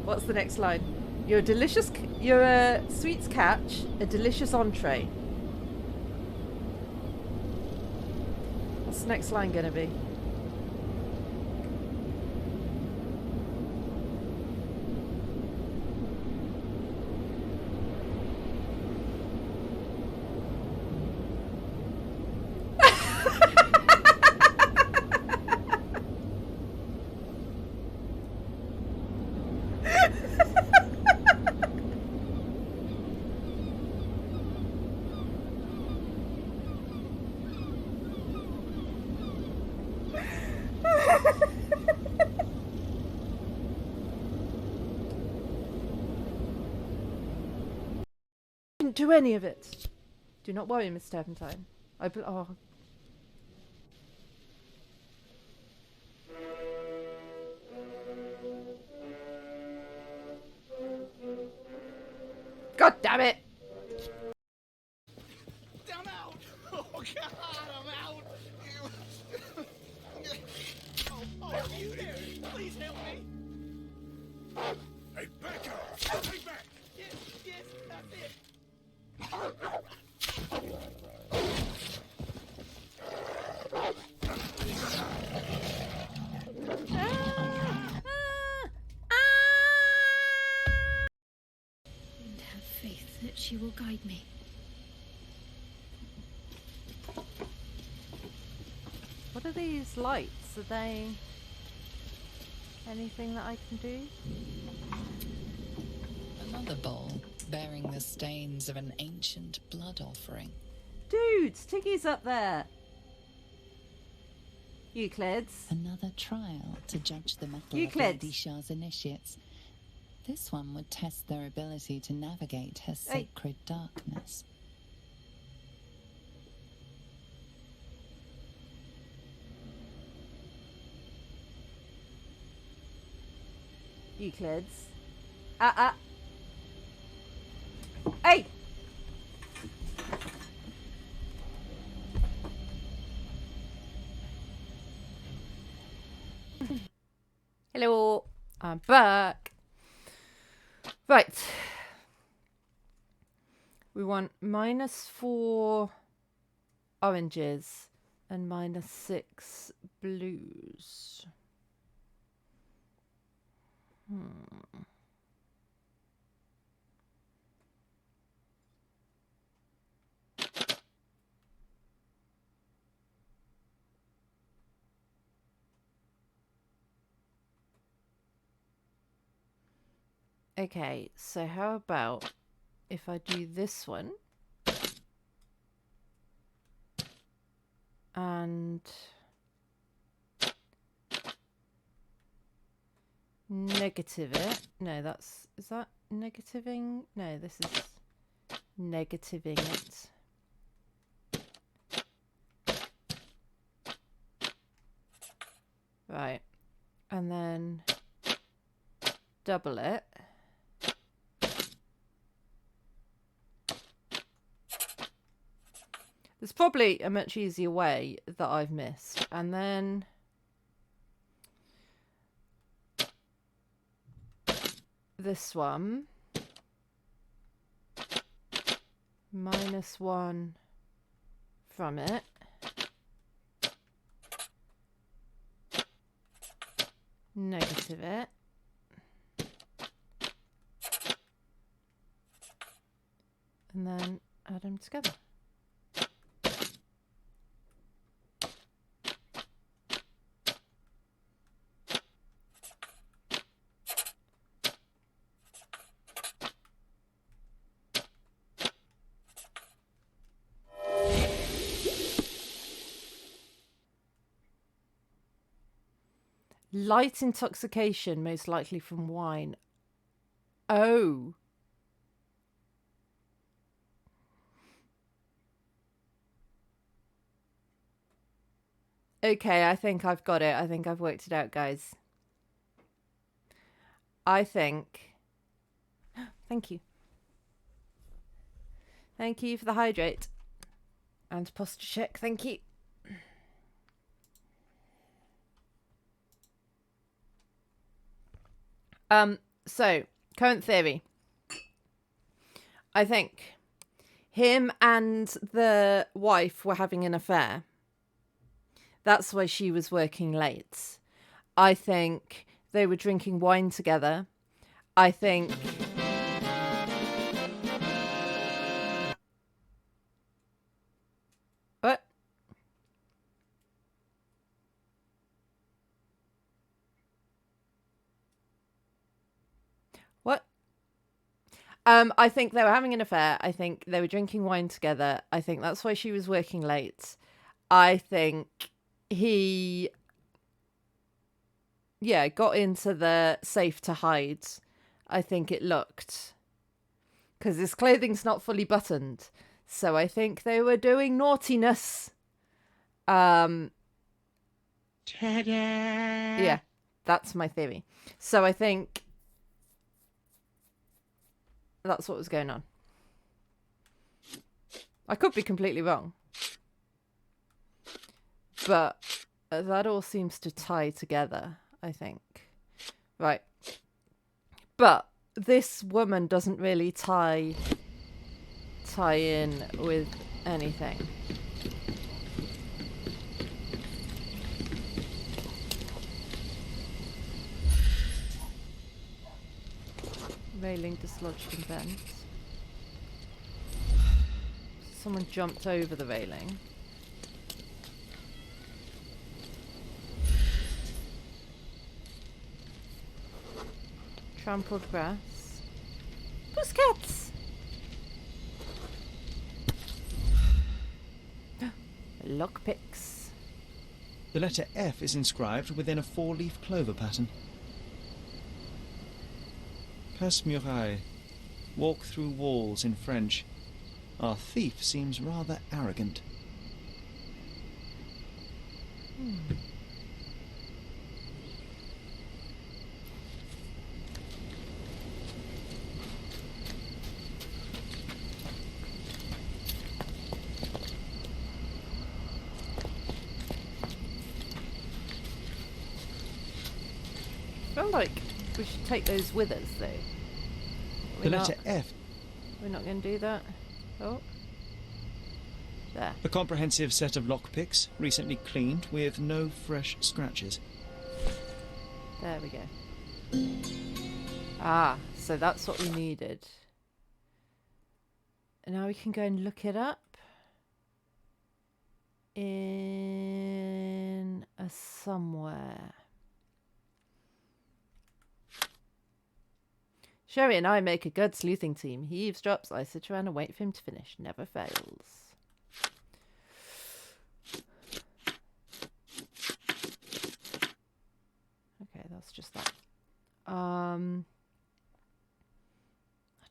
What's the next line? You're a sweets catch, a delicious entree. What's the next line gonna be? Didn't do any of it. Do not worry, Miss Turpentine. Oh. God damn it! I'm out! Oh God, I'm out! Oh, you there! Please help me! Hey, back up! Stay back! Yes, that's it! And have faith that she will guide me. What are these lights? Are they anything that I can do? Another bowl bearing the stains of an ancient blood offering. Dudes, Tiggy's up there. Euclids. Another trial to judge the mettle Euclids. of Lady Shah's initiates. This one would test their ability to navigate her sacred darkness. Euclids. Hey! Hello, I'm back. Right. We want -4 oranges and -6 blues. Okay, so how about if I do this one and negative it? No, is that negativing? No, this is negativing it. Right, and then double it. There's probably a much easier way that I've missed. And then this one, -1 from it. Negative it. And then add them together. Light intoxication, most likely from wine. Oh. Okay, I think I've got it. I think I've worked it out, guys. I think... Thank you. Thank you for the hydrate. And posture check, thank you. So, current theory. I think him and the wife were having an affair. That's why she was working late. I think they were drinking wine together. I think... What? What? I think they were having an affair. I think they were drinking wine together. I think that's why she was working late. I think he... Yeah, got into the safe to hide. I think it looked. Because his clothing's not fully buttoned. So I think they were doing naughtiness. Ta-da! Yeah, that's my theory. So I think that's what was going on. I could be completely wrong. But that all seems to tie together, I think. Right. But this woman doesn't really tie in with anything. Railing dislodged and bent. Someone jumped over the railing. Trampled grass. Pussycats! Lockpicks. The letter F is inscribed within a 4-leaf clover pattern. Casse-muraille. Walk through walls in French. Our thief seems rather arrogant. I feel like we should take those with us, though. The letter F. We're not going to do that. Oh. There. A comprehensive set of lockpicks, recently cleaned with no fresh scratches. There we go. Ah, so that's what we needed. And now we can go and look it up. In a somewhere. Sherry and I make a good sleuthing team. He eavesdrops, I sit around and wait for him to finish. Never fails. Okay, that's just that. I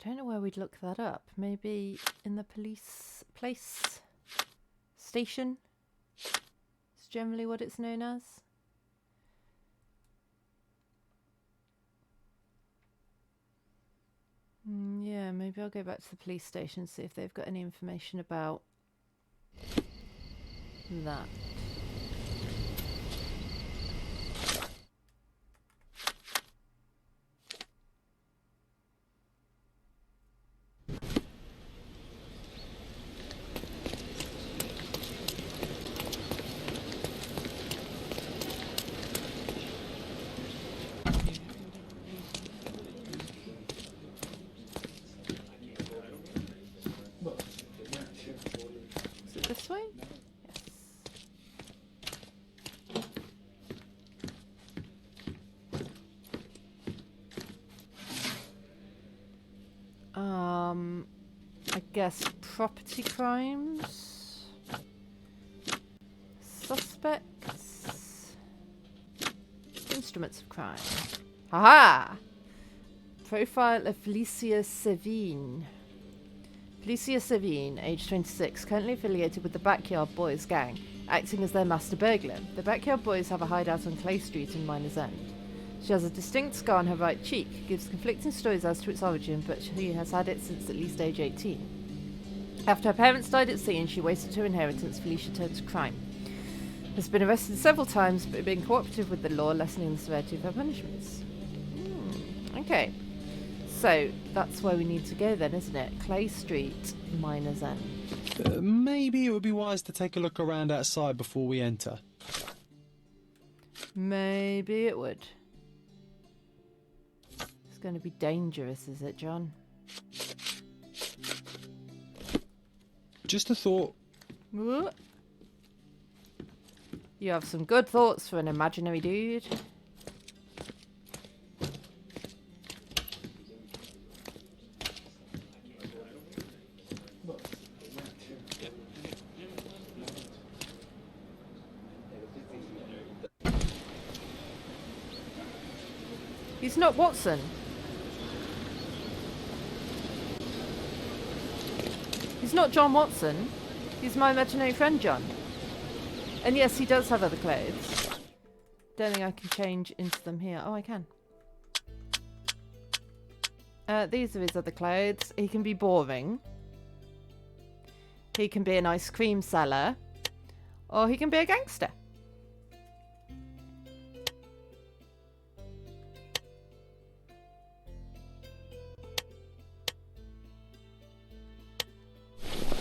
don't know where we'd look that up. Maybe in the police place station? It's generally what it's known as. Yeah, maybe I'll go back to the police station and see if they've got any information about that. this way? I guess property crimes. Suspects. Instruments of crime. Haha! Profile of Felicia Savine. Felicia Savine, age 26, currently affiliated with the Backyard Boys gang, acting as their master burglar. The Backyard Boys have a hideout on Clay Street in Miners End. She has a distinct scar on her right cheek, gives conflicting stories as to its origin, but she has had it since at least age 18. After her parents died at sea and she wasted her inheritance, Felicia turned to crime. Has been arrested several times, but being cooperative with the law, lessening the severity of her punishments. Okay. So, that's where we need to go then, isn't it? Clay Street, Miners End. Maybe it would be wise to take a look around outside before we enter. Maybe it would. It's going to be dangerous, is it, John? Just a thought. What? You have some good thoughts for an imaginary dude. He's not Watson. He's not John Watson. He's my imaginary friend, John. And yes, he does have other clothes. Don't think I can change into them here. Oh, I can. These are his other clothes. He can be boring. He can be an ice cream seller. Or he can be a gangster.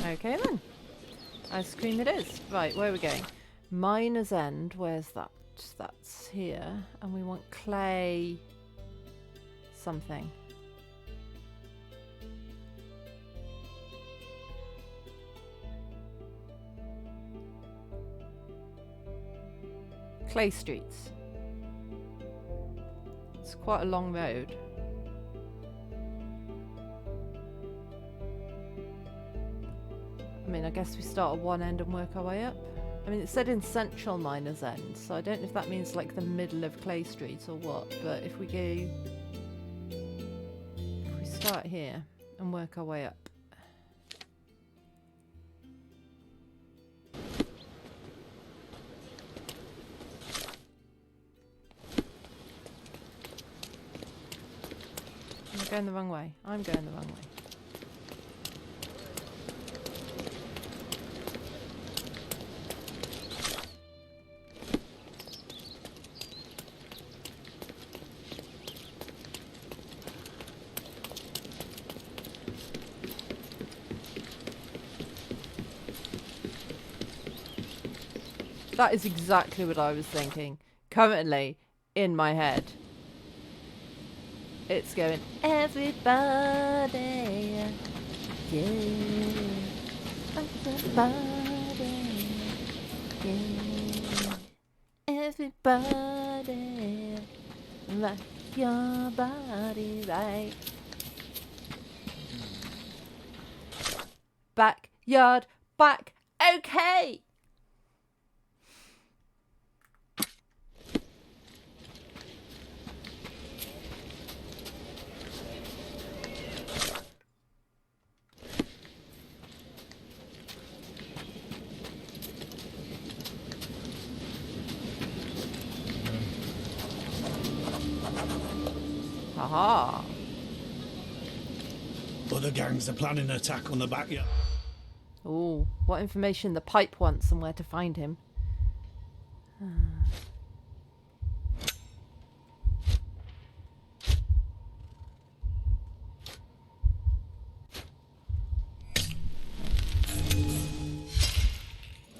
Okay then. Ice cream it is. Right, where are we going? Miners End. Where's that? That's here. And we want Clay something. Clay Streets. It's quite a long road. I mean, I guess we start at one end and work our way up. I mean, it said in Central Miners End, so I don't know if that means like the middle of Clay Street or what, but if we go... If we start here and work our way up. I'm going the wrong way. I'm going the wrong way. That is exactly what I was thinking. Currently, in my head, it's going, everybody, yeah, everybody, yeah, everybody, rock your body right. Backyard, back, okay. Haha. Other gangs are planning an attack on the backyard. Oh, what information the pipe wants and where to find him.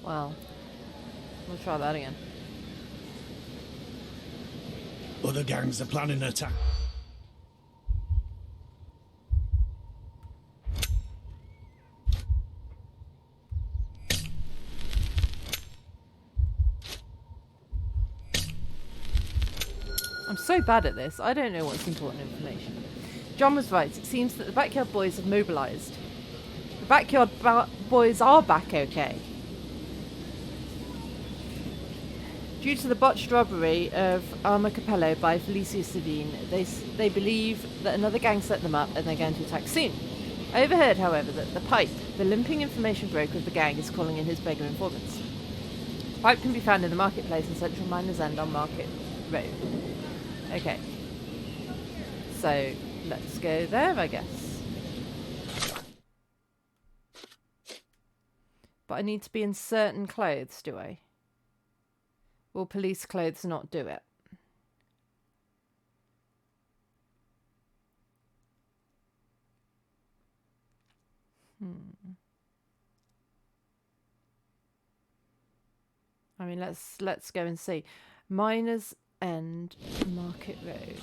Well, we'll try that again. Other gangs are planning an attack. I'm so bad at this. I don't know what's important information. John was right. It seems that the Backyard Boys have mobilised. The Backyard Boys are back okay. Due to the botched robbery of Arma Capello by Felicia Savine, they believe that another gang set them up and they're going to attack soon. I overheard, however, that the Pipe, the limping information broker of the gang, is calling in his beggar informants. The Pipe can be found in the marketplace in central Miners End on Market Road. Okay. So, let's go there, I guess. But I need to be in certain clothes, do I? Will police clothes not do it? I mean, let's go and see. Miners End, Market Road.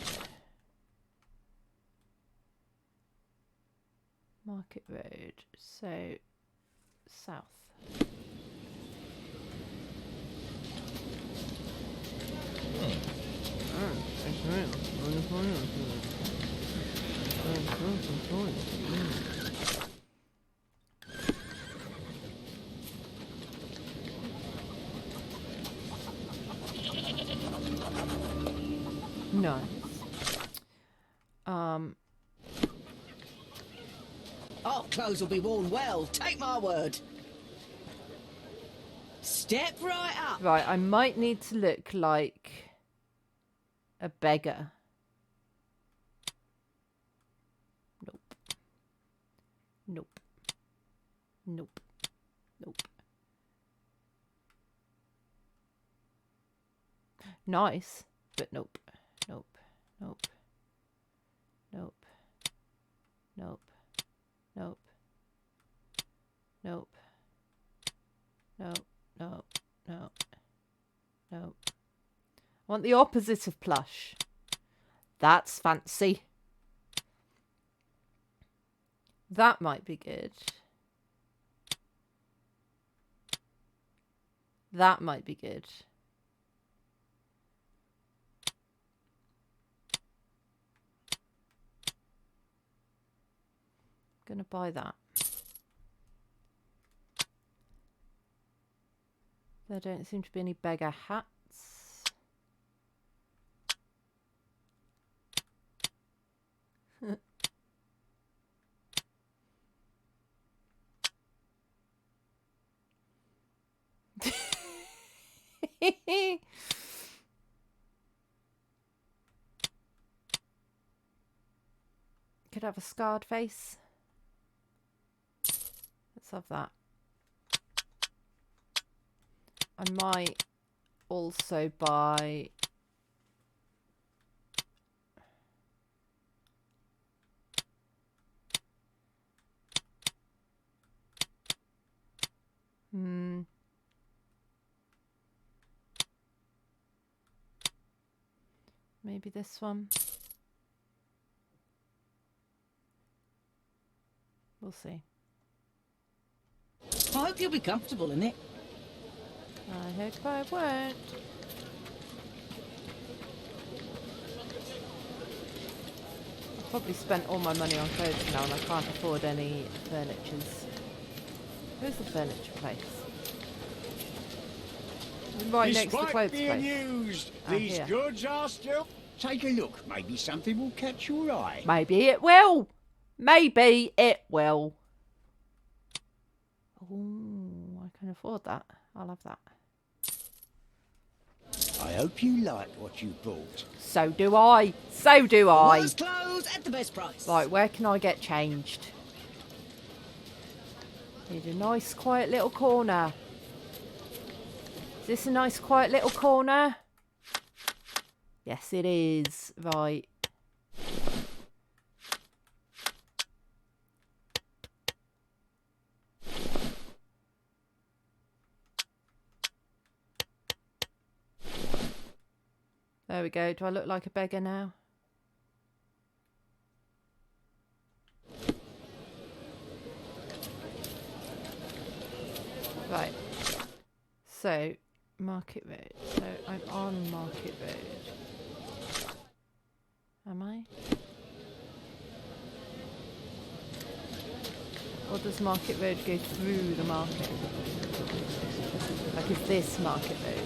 Market Road. So, south. Nice. Our clothes will be worn well, take my word. Step right up. Right, I might need to look like a beggar. Nope. Nope. Nope. Nope. Nice, but nope. Nope. Nope. Nope. Nope. Nope. Nope. Nope. Nope. Nope. Nope. I want the opposite of plush. That's fancy. That might be good. That might be good. Gonna buy that. There don't seem to be any beggar hats. Could have a scarred face. Let's have that. I might also buy maybe this one. We'll see. I hope you'll be comfortable in it. I hope I won't. I've probably spent all my money on clothes now and I can't afford any furnitures. Where's the furniture place? Right next to the clothes being place. used, these Here. goods are still... Take a look. Maybe something will catch your eye. Maybe it will. Maybe it will. Oh, I can afford that. I'll have that. I hope you like what you bought. So do I. So do I. Worst clothes at the best price. Right, where can I get changed? Need a nice quiet little corner. Is this a nice quiet little corner? Yes, it is. Right. There we go. Do I look like a beggar now? Right. So, Market Road. So, I'm on Market Road. Am I? Or does Market Road go through the market? Like, is this Market Road?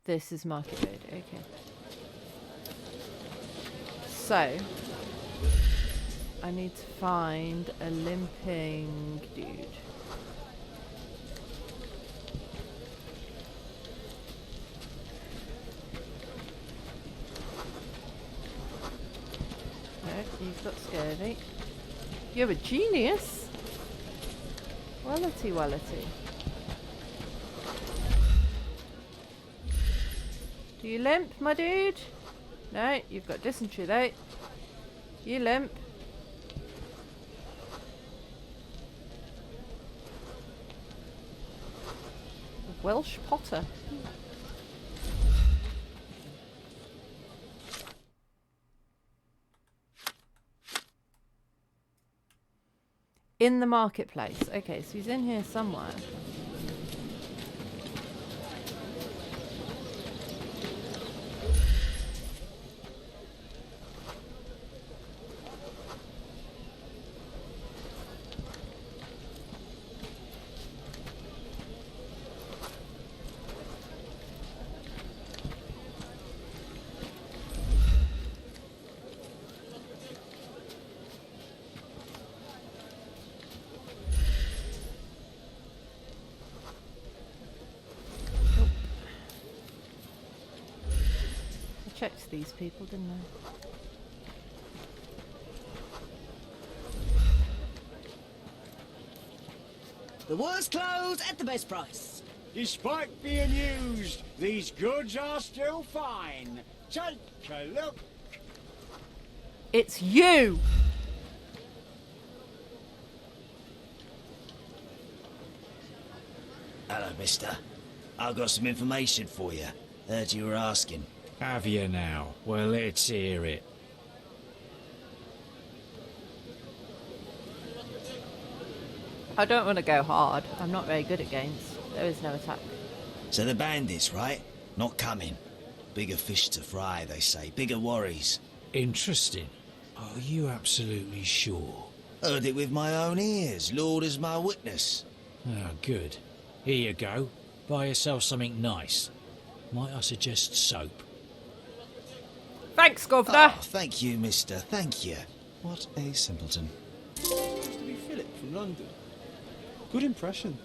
This is Market Road, okay. So, I need to find a limping dude. No, you've got scurvy. You're a genius! Wellity, wellity. Do you limp, my dude? No, you've got dysentery though. You limp. Welsh Potter. In the marketplace. Okay, so he's in here somewhere. Checked these people, didn't I? The worst clothes at the best price. Despite being used, these goods are still fine. Take a look. It's you! Hello, mister. I've got some information for you. Heard you were asking. Have you now? Well, let's hear it. I don't want to go hard. I'm not very good at games. There is no attack. So the bandits, right? Not coming. Bigger fish to fry, they say. Bigger worries. Interesting. Are you absolutely sure? Heard it with my own ears. Lord is my witness. Ah, good. Here you go. Buy yourself something nice. Might I suggest soap? Thanks, Governor. Oh, thank you, mister. Thank you. What a simpleton. Used to be Philip from London. Good impression.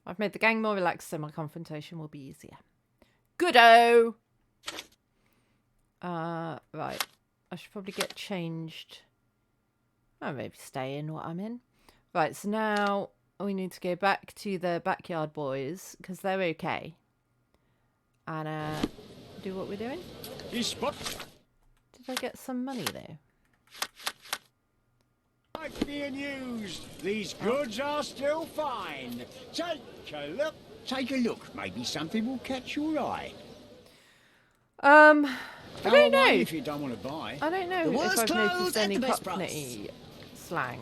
I've made the gang more relaxed so my confrontation will be easier. Good-o! Right. I should probably get changed. Oh, maybe stay in what I'm in. Right, so now we need to go back to the backyard boys, because they're okay. And, do what we're doing. Did I get some money there? Like being used, these goods are still fine. Take a look. Take a look. Maybe something will catch your eye. I don't know. If you don't want to buy. I don't know if I've noticed any Cockney slang.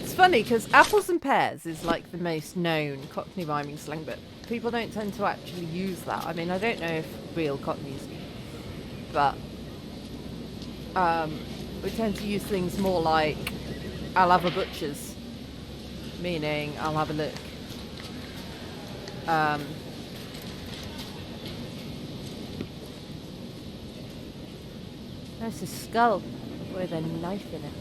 It's funny because apples and pears is like the most known Cockney rhyming slang, but people don't tend to actually use that. I mean, I don't know if real Cockneys do, but we tend to use things more like I'll have a butcher's, meaning I'll have a look. There's a skull with a knife in it.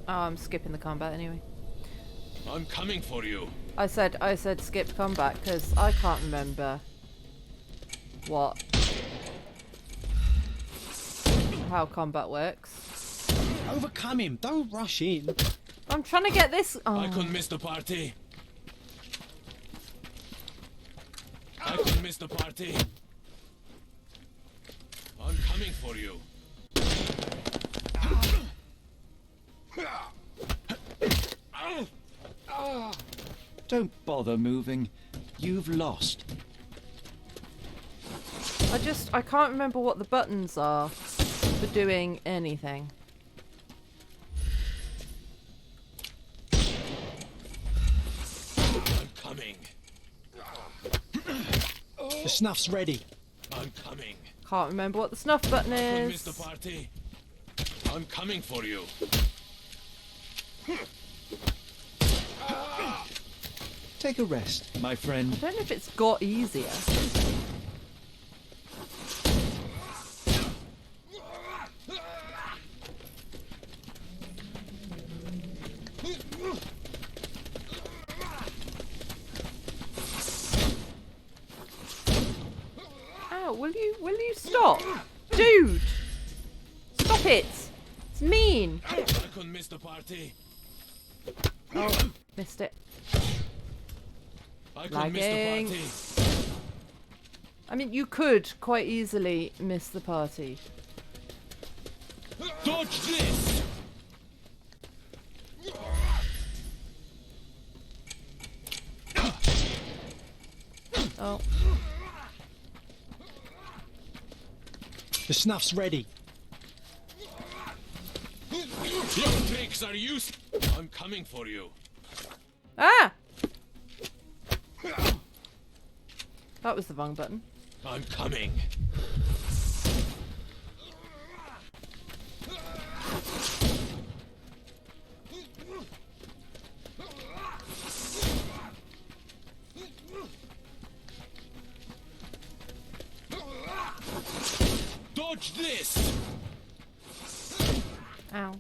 Oh, I'm skipping the combat anyway. I'm coming for you. I said skip combat because I can't remember how combat works. Overcome him. Don't rush in. I'm trying to get this. Oh. I couldn't miss the party. I could miss the party. I'm coming for you. Don't bother moving. You've lost. I can't remember what the buttons are for doing anything. I'm coming. The snuff's ready. I'm coming. Can't remember what the snuff button I could miss is. the party. I'm coming for you. Take a rest, my friend. I don't know if it's got easier. Ow, will you stop? Dude! Stop it! It's mean! I couldn't miss the party. Oh, missed it. I couldn't miss the Lagging. party. I mean, you could quite easily miss the party. Dodge this! Oh. The snuff's ready. Your tricks are used. I'm coming for you. Ah! That was the wrong button. I'm coming. Dodge this! Ow.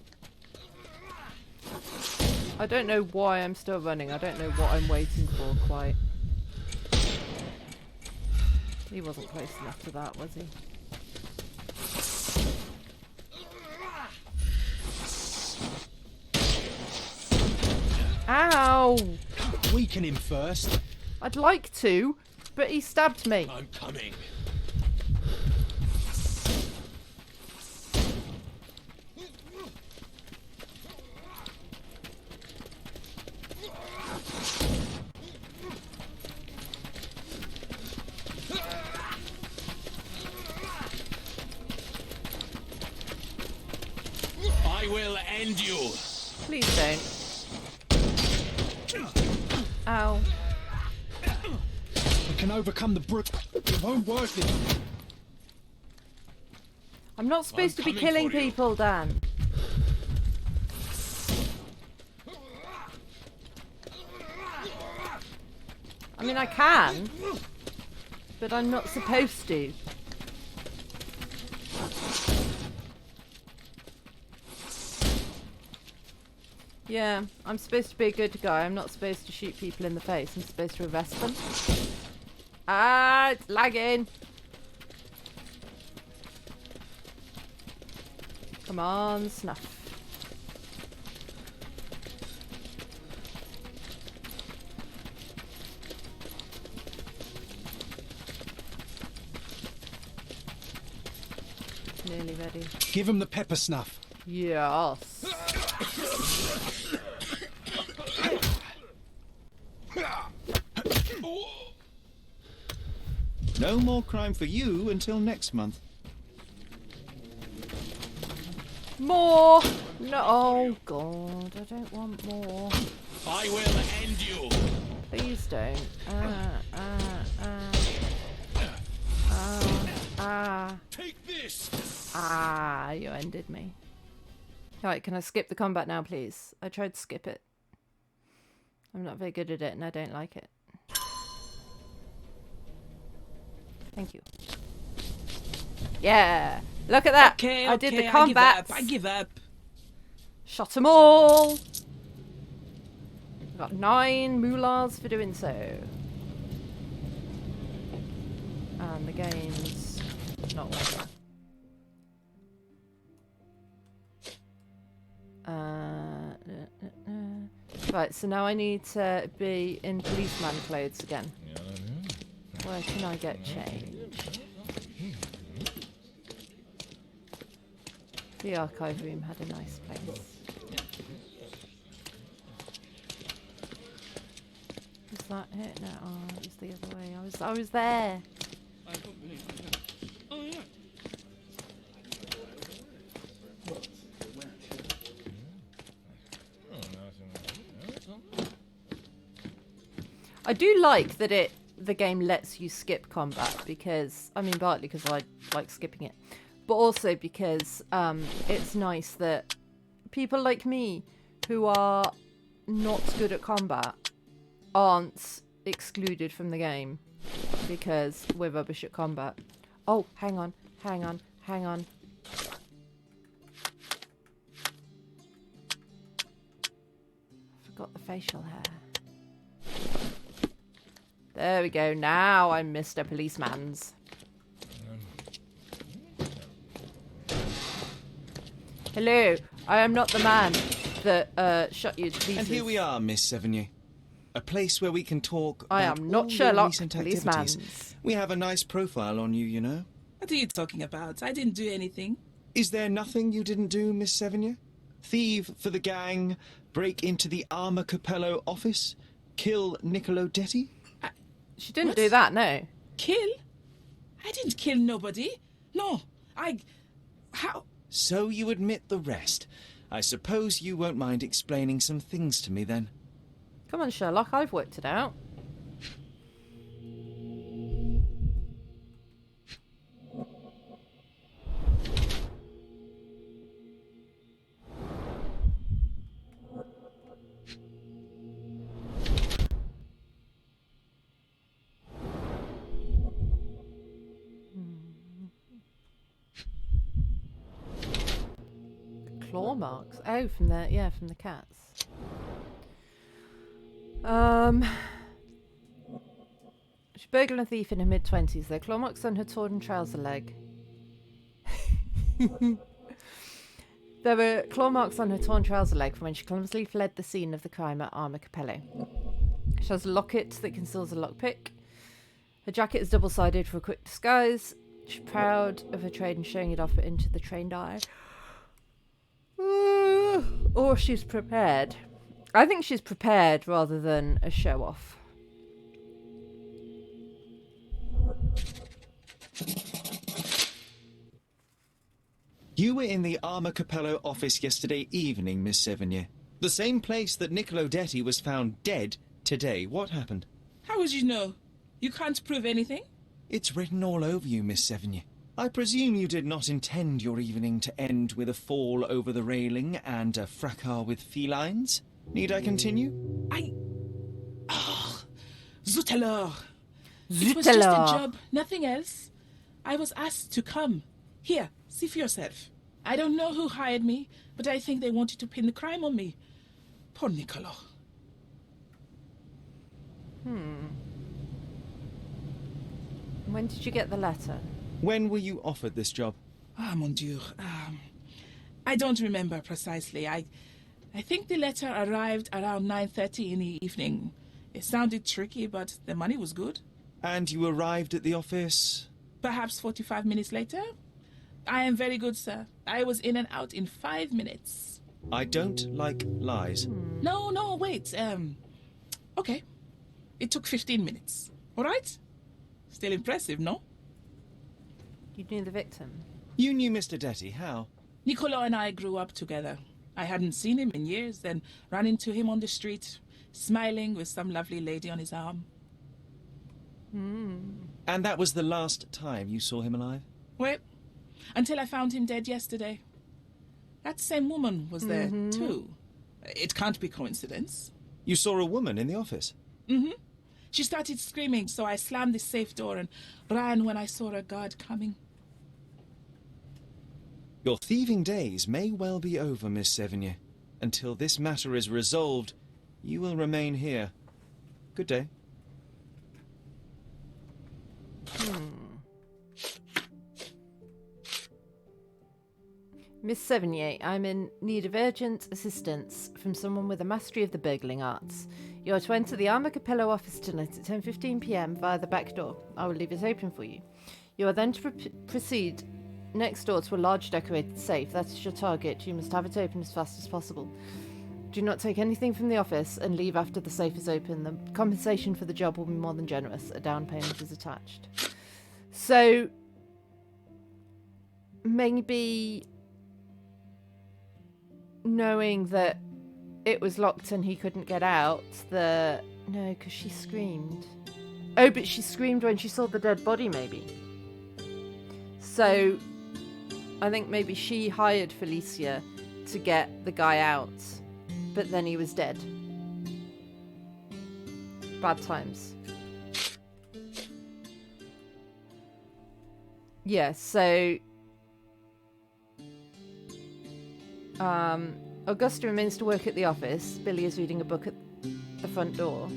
I don't know why I'm still running. I don't know what I'm waiting for quite. He wasn't close enough to that, was he? Ow! Weaken him first. I'd like to, but he stabbed me. I'm coming. I will end you. Please don't. Ow. We can overcome the brook. It won't work this. I'm not supposed to be coming killing for you. people, Dan. I mean, I can, but I'm not supposed to. Yeah, I'm supposed to be a good guy. I'm not supposed to shoot people in the face. I'm supposed to arrest them. Ah, it's lagging. Come on, snuff. Nearly ready. Give him the pepper snuff. Yes. No more crime for you until next month. More! No, oh god, I don't want more. I will end you. Please don't. Take this. Ah, you ended me. Alright, can I skip the combat now, please? I tried to skip it. I'm not very good at it and I don't like it. Thank you. Yeah! Look at that! Okay, I did okay, the combat! I give up. Shot them all! Got 9 moolahs for doing so. And the game's not working. Right, so now I need to be in policeman clothes again. Where can I get changed? The archive room had a nice place. Is that it? No, oh, it was the other way. I was there. Oh, yeah. I do like that the game lets you skip combat because, I mean, partly because I like skipping it, but also because it's nice that people like me who are not good at combat aren't excluded from the game because we're rubbish at combat. Oh, hang on. Forgot the facial hair. There we go. Now I'm Mr. Policeman's. Hello. I am not the man that shot you to pieces. And here we are, Miss Sevigny. A place where we can talk I about am not all your Sherlock, recent policeman. activities. We have a nice profile on you, you know. What are you talking about? I didn't do anything. Is there nothing you didn't do, Miss Sevigny? Thieve for the gang, break into the Armor Capello office, kill Niccolo Detti? She didn't do that, no. Kill? I didn't kill nobody. No, How? So you admit the rest. I suppose you won't mind explaining some things to me, then. Come on, Sherlock, I've worked it out. Claw marks. Oh, from the cats. She burgled a thief in her mid-20s. There are claw marks on her torn trouser leg. There were claw marks on her torn trouser leg from when she clumsily fled the scene of the crime at Armor Capello. She has a locket that conceals a lockpick. Her jacket is double-sided for a quick disguise. She's proud of her trade and showing it off into the trained eye. Or she's prepared. I think she's prepared rather than a show-off. You were in the Armor Capello office yesterday evening, Miss Sevigny. The same place that Niccolo Detti was found dead today. What happened? How would you know? You can't prove anything? It's written all over you, Miss Sevigny. I presume you did not intend your evening to end with a fall over the railing and a fracas with felines? Need I continue? Zut alors! It was just a job, nothing else. I was asked to come. Here, see for yourself. I don't know who hired me, but I think they wanted to pin the crime on me. Poor Niccolo. When did you get the letter? When were you offered this job? Ah, mon Dieu. I don't remember precisely. I think the letter arrived around 9:30 in the evening. It sounded tricky, but the money was good. And you arrived at the office? Perhaps 45 minutes later. I am very good, sir. I was in and out in 5 minutes. I don't like lies. No, wait. Okay. It took 15 minutes. All right? Still impressive, no? You knew the victim? You knew Mr. Detti. How? Niccolo and I grew up together. I hadn't seen him in years, then ran into him on the street, smiling with some lovely lady on his arm. And that was the last time you saw him alive? Well, until I found him dead yesterday. That same woman was there, too. It can't be coincidence. You saw a woman in the office? She started screaming, so I slammed the safe door and ran when I saw a guard coming. Your thieving days may well be over, Miss Sevigny. Until this matter is resolved, you will remain here. Good day. Miss Sevigny, I'm in need of urgent assistance from someone with a mastery of the burgling arts. You are to enter the Arma Capello office tonight at 10:15 p.m. via the back door. I will leave it open for you. You are then to proceed next door to a large decorated safe. That is your target. You must have it open as fast as possible. Do not take anything from the office and leave after the safe is open. The compensation for the job will be more than generous. A down payment is attached. So, maybe knowing that it was locked and he couldn't get out, no, because she screamed. Oh, but she screamed when she saw the dead body, maybe. So, I think maybe she hired Felicia to get the guy out, but then he was dead. Bad times. Yeah, so Augusta remains to work at the office. Billy is reading a book at the front door.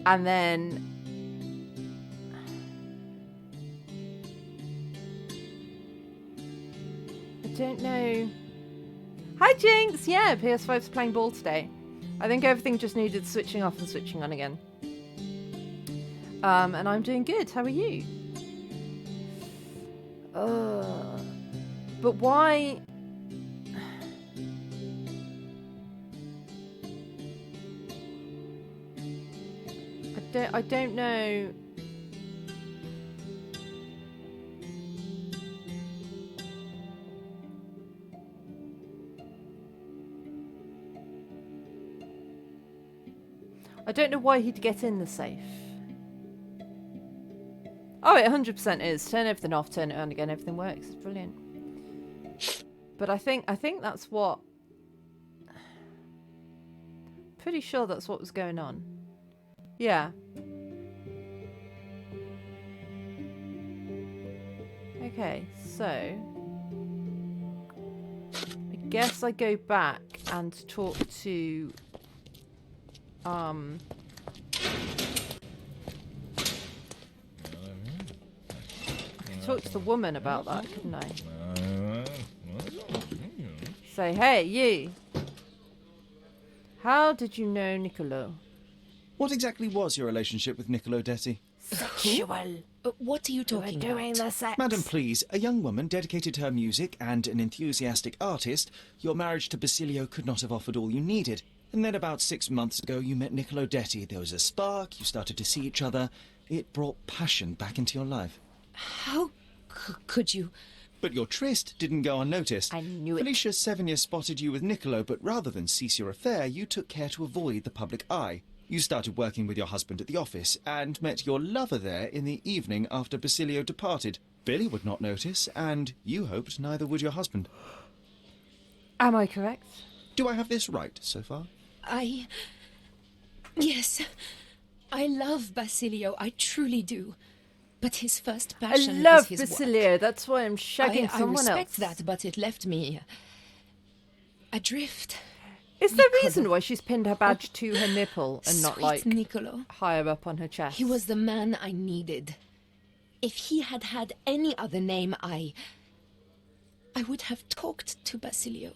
And then I don't know. Hi Jinx! Yeah, PS5's playing ball today. I think everything just needed switching off and switching on again. And I'm doing good. How are you? But why? I don't know. I don't know why he'd get in the safe. Oh, it 100% is. Turn everything off, turn it on again, everything works. It's brilliant. But I think that's what... Pretty sure that's what was going on. Yeah. Okay, so... I guess I go back and talk to... talk to the woman about that, couldn't I? Say, hey, you. How did you know Niccolo? What exactly was your relationship with Niccolo Detti? Sexual. What are you talking about? The sex. Madam, please, a young woman dedicated to her music and an enthusiastic artist. Your marriage to Basilio could not have offered all you needed. And then about 6 months ago, you met Niccolo Detti. There was a spark, you started to see each other. It brought passion back into your life. How could you? But your tryst didn't go unnoticed. I knew it. Felicia Sevigny spotted you with Niccolo, but rather than cease your affair, you took care to avoid the public eye. You started working with your husband at the office and met your lover there in the evening after Basilio departed. Billy would not notice, and you hoped neither would your husband. Am I correct? Do I have this right so far? Yes. I love Basilio, I truly do. But his first passion I love is his Basilio, work. that's why I'm shagging someone I else. respect that, but it left me adrift. Is there a reason why she's pinned her badge to her nipple and not, Sweet like, Niccolo. higher up on her chest? He was the man I needed. If he had had any other name, I would have talked to Basilio.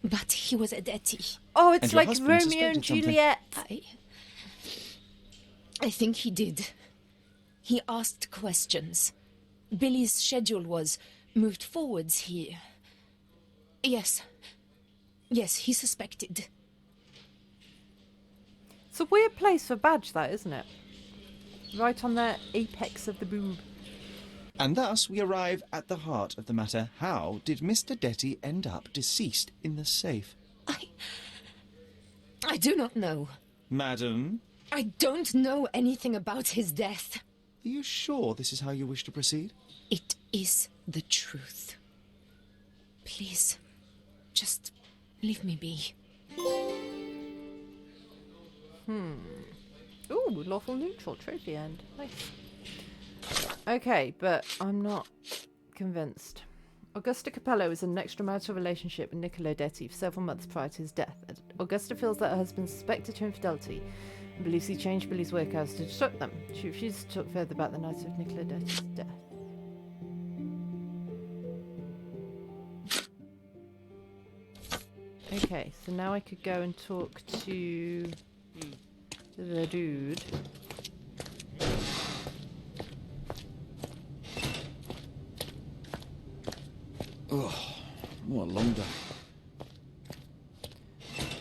But he was a Detti. Oh, it's like Romeo and Juliet. I think he did. He asked questions. Billy's schedule was moved forwards here. Yes, he suspected. It's a weird place for badge, that, isn't it? Right on the apex of the boob. And thus we arrive at the heart of the matter. How did Mr. Detti end up deceased in the safe? I do not know. Madam? I don't know anything about his death. Are you sure this is how you wish to proceed? It is the truth. Please, just leave me be. Ooh, lawful neutral trophy end. Nice. Okay, but I'm not convinced. Augusta Capello was in an extramarital relationship with Niccolo Detti for several months prior to his death. Augusta feels that her husband suspected her infidelity and believes he changed Billy's work hours to disrupt them. She refuses to talk further about the night of Niccolo Detti's death. Okay, so now I could go and talk to The dude. Oh, what a long day.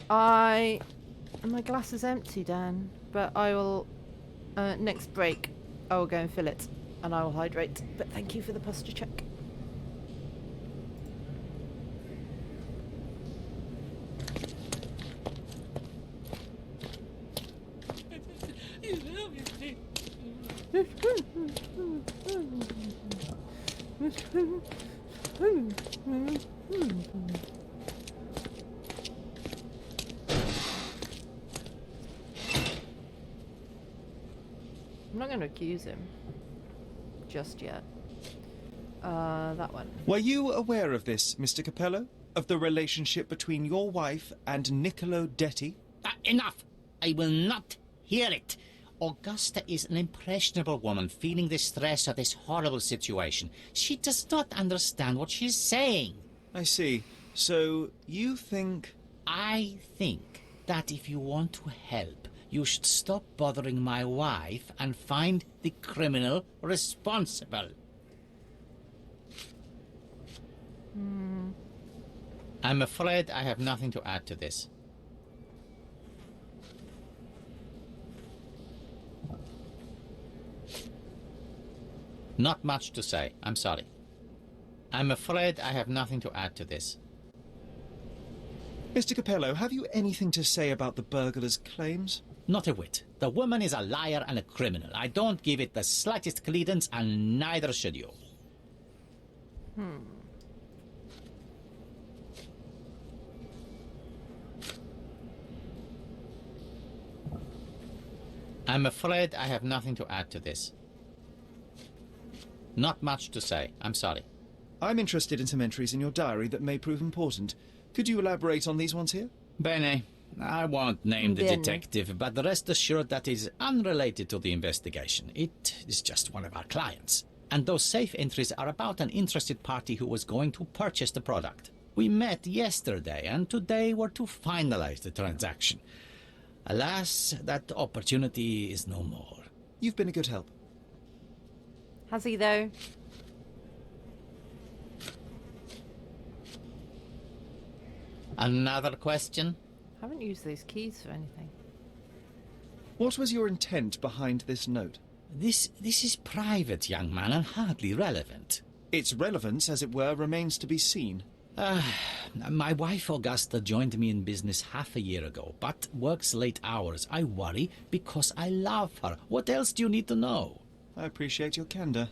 My glass is empty, Dan, but I will, next break, I will go and fill it, and I will hydrate. But thank you for the posture check. I'm not going to accuse him just yet. That one. Were you aware of this, Mr. Capello? Of the relationship between your wife and Niccolo Detti? Enough! I will not hear it. Augusta is an impressionable woman feeling the stress of this horrible situation. She does not understand what she's saying. I see. So, you think... I think that if you want to help, you should stop bothering my wife and find the criminal responsible. I'm afraid I have nothing to add to this. Not much to say. I'm sorry. I'm afraid I have nothing to add to this. Mr. Capello, have you anything to say about the burglar's claims? Not a whit. The woman is a liar and a criminal. I don't give it the slightest credence, and neither should you. I'm afraid I have nothing to add to this. Not much to say. I'm sorry. I'm interested in some entries in your diary that may prove important. Could you elaborate on these ones here? Bene. I won't name the detective, but rest assured that is unrelated to the investigation. It is just one of our clients. And those safe entries are about an interested party who was going to purchase the product. We met yesterday, and today we're to finalize the transaction. Alas, that opportunity is no more. You've been a good help. Has he, though? Another question? Haven't used those keys for anything. What was your intent behind this note? This is private, young man, and hardly relevant. Its relevance, as it were, remains to be seen. My wife Augusta joined me in business half a year ago, but works late hours. I worry because I love her. What else do you need to know? I appreciate your candor.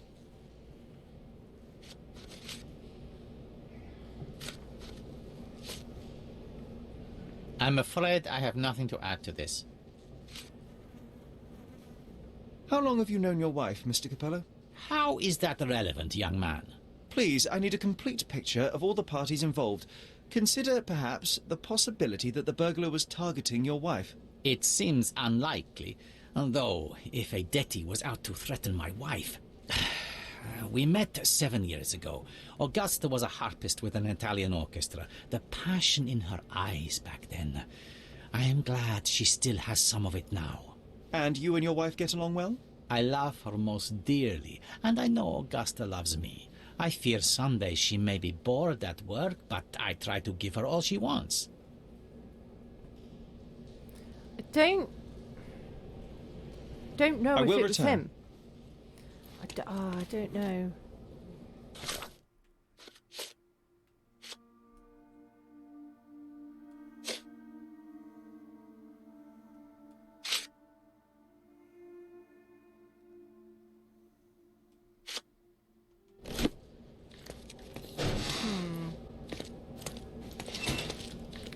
I'm afraid I have nothing to add to this. How long have you known your wife, Mr. Capello? How is that relevant, young man? Please, I need a complete picture of all the parties involved. Consider, perhaps, the possibility that the burglar was targeting your wife. It seems unlikely, though if a Detti was out to threaten my wife... We met 7 years ago. Augusta was a harpist with an Italian orchestra. The passion in her eyes back then. I am glad she still has some of it now. And you and your wife get along well? I love her most dearly, and I know Augusta loves me. I fear someday she may be bored at work, but I try to give her all she wants. I don't know if it was him. I don't know.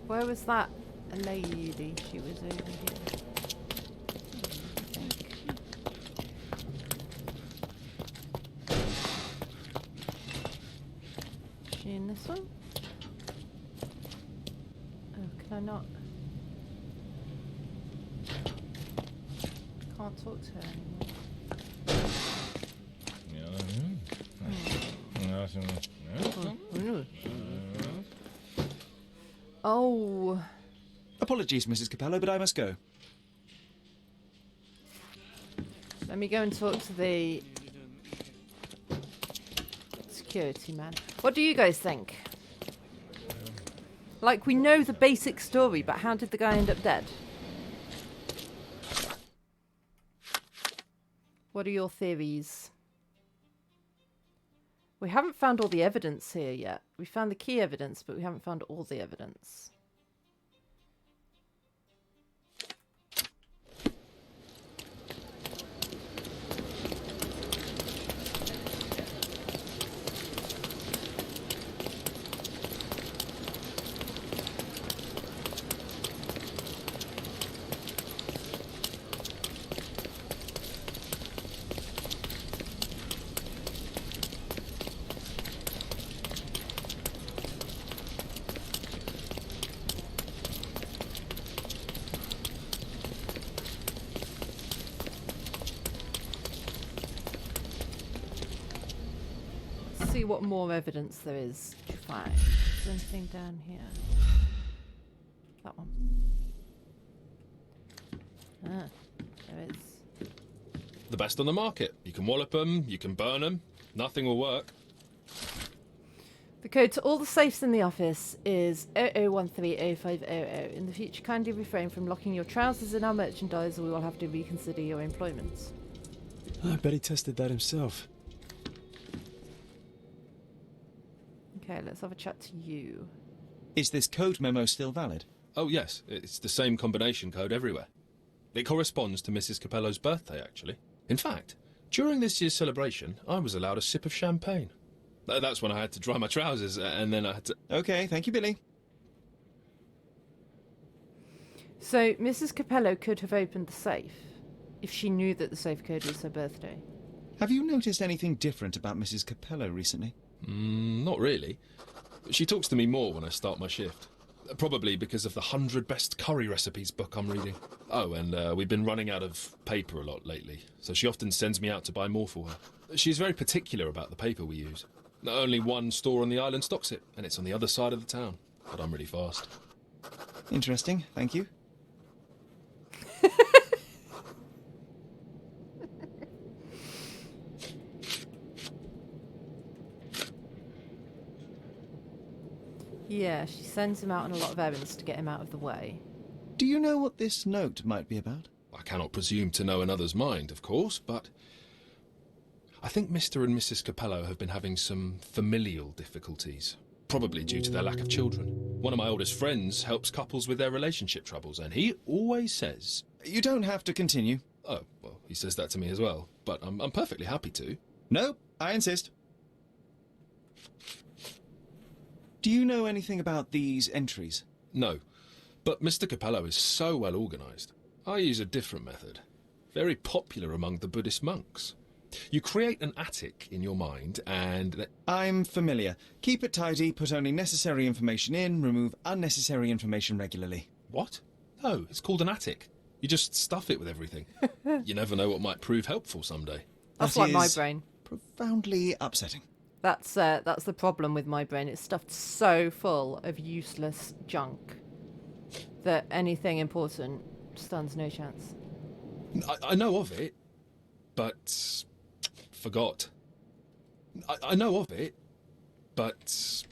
Where was that lady? She was over here. In this one? Oh, can I not? Can't talk to her anymore. Oh. Apologies, Mrs. Capello, but I must go. Let me go and talk to the security man. What do you guys think? Like, we know the basic story, but how did the guy end up dead? What are your theories? We haven't found all the evidence here yet. We found the key evidence, but we haven't found all the evidence. See what more evidence there is to find. Is there anything down here? That one. Ah, there is. The best on the market. You can wallop them, you can burn them. Nothing will work. The code to all the safes in the office is 00130500. In the future, kindly refrain from locking your trousers in our merchandise or we will have to reconsider your employment. I bet he tested that himself. Okay, let's have a chat to you. Is this code memo still valid? Oh, yes. It's the same combination code everywhere. It corresponds to Mrs. Capello's birthday, actually. In fact, during this year's celebration, I was allowed a sip of champagne. That's when I had to dry my trousers, and then I had to... Okay, thank you, Billy. So, Mrs. Capello could have opened the safe if she knew that the safe code was her birthday. Have you noticed anything different about Mrs. Capello recently? Not really. She talks to me more when I start my shift. Probably because of the 100 Best Curry Recipes book I'm reading. Oh, and we've been running out of paper a lot lately, so she often sends me out to buy more for her. She's very particular about the paper we use. Only one store on the island stocks it, and it's on the other side of the town. But I'm really fast. Interesting, thank you. Yeah, she sends him out on a lot of errands to get him out of the way. Do you know what this note might be about? I cannot presume to know another's mind, of course, but I think Mr. and Mrs. Capello have been having some familial difficulties, probably due to their lack of children. One of my oldest friends helps couples with their relationship troubles, and he always says... You don't have to continue. Oh, well, he says that to me as well, but I'm perfectly happy to. No, I insist. Do you know anything about these entries? No, but Mr. Capello is so well organised. I use a different method, very popular among the Buddhist monks. You create an attic in your mind and... I'm familiar. Keep it tidy, put only necessary information in, remove unnecessary information regularly. What? No, it's called an attic. You just stuff it with everything. You never know what might prove helpful someday. That's like my brain. Profoundly upsetting. That's the problem with my brain. It's stuffed so full of useless junk that anything important stands no chance. I know of it, but forgot. I know of it, but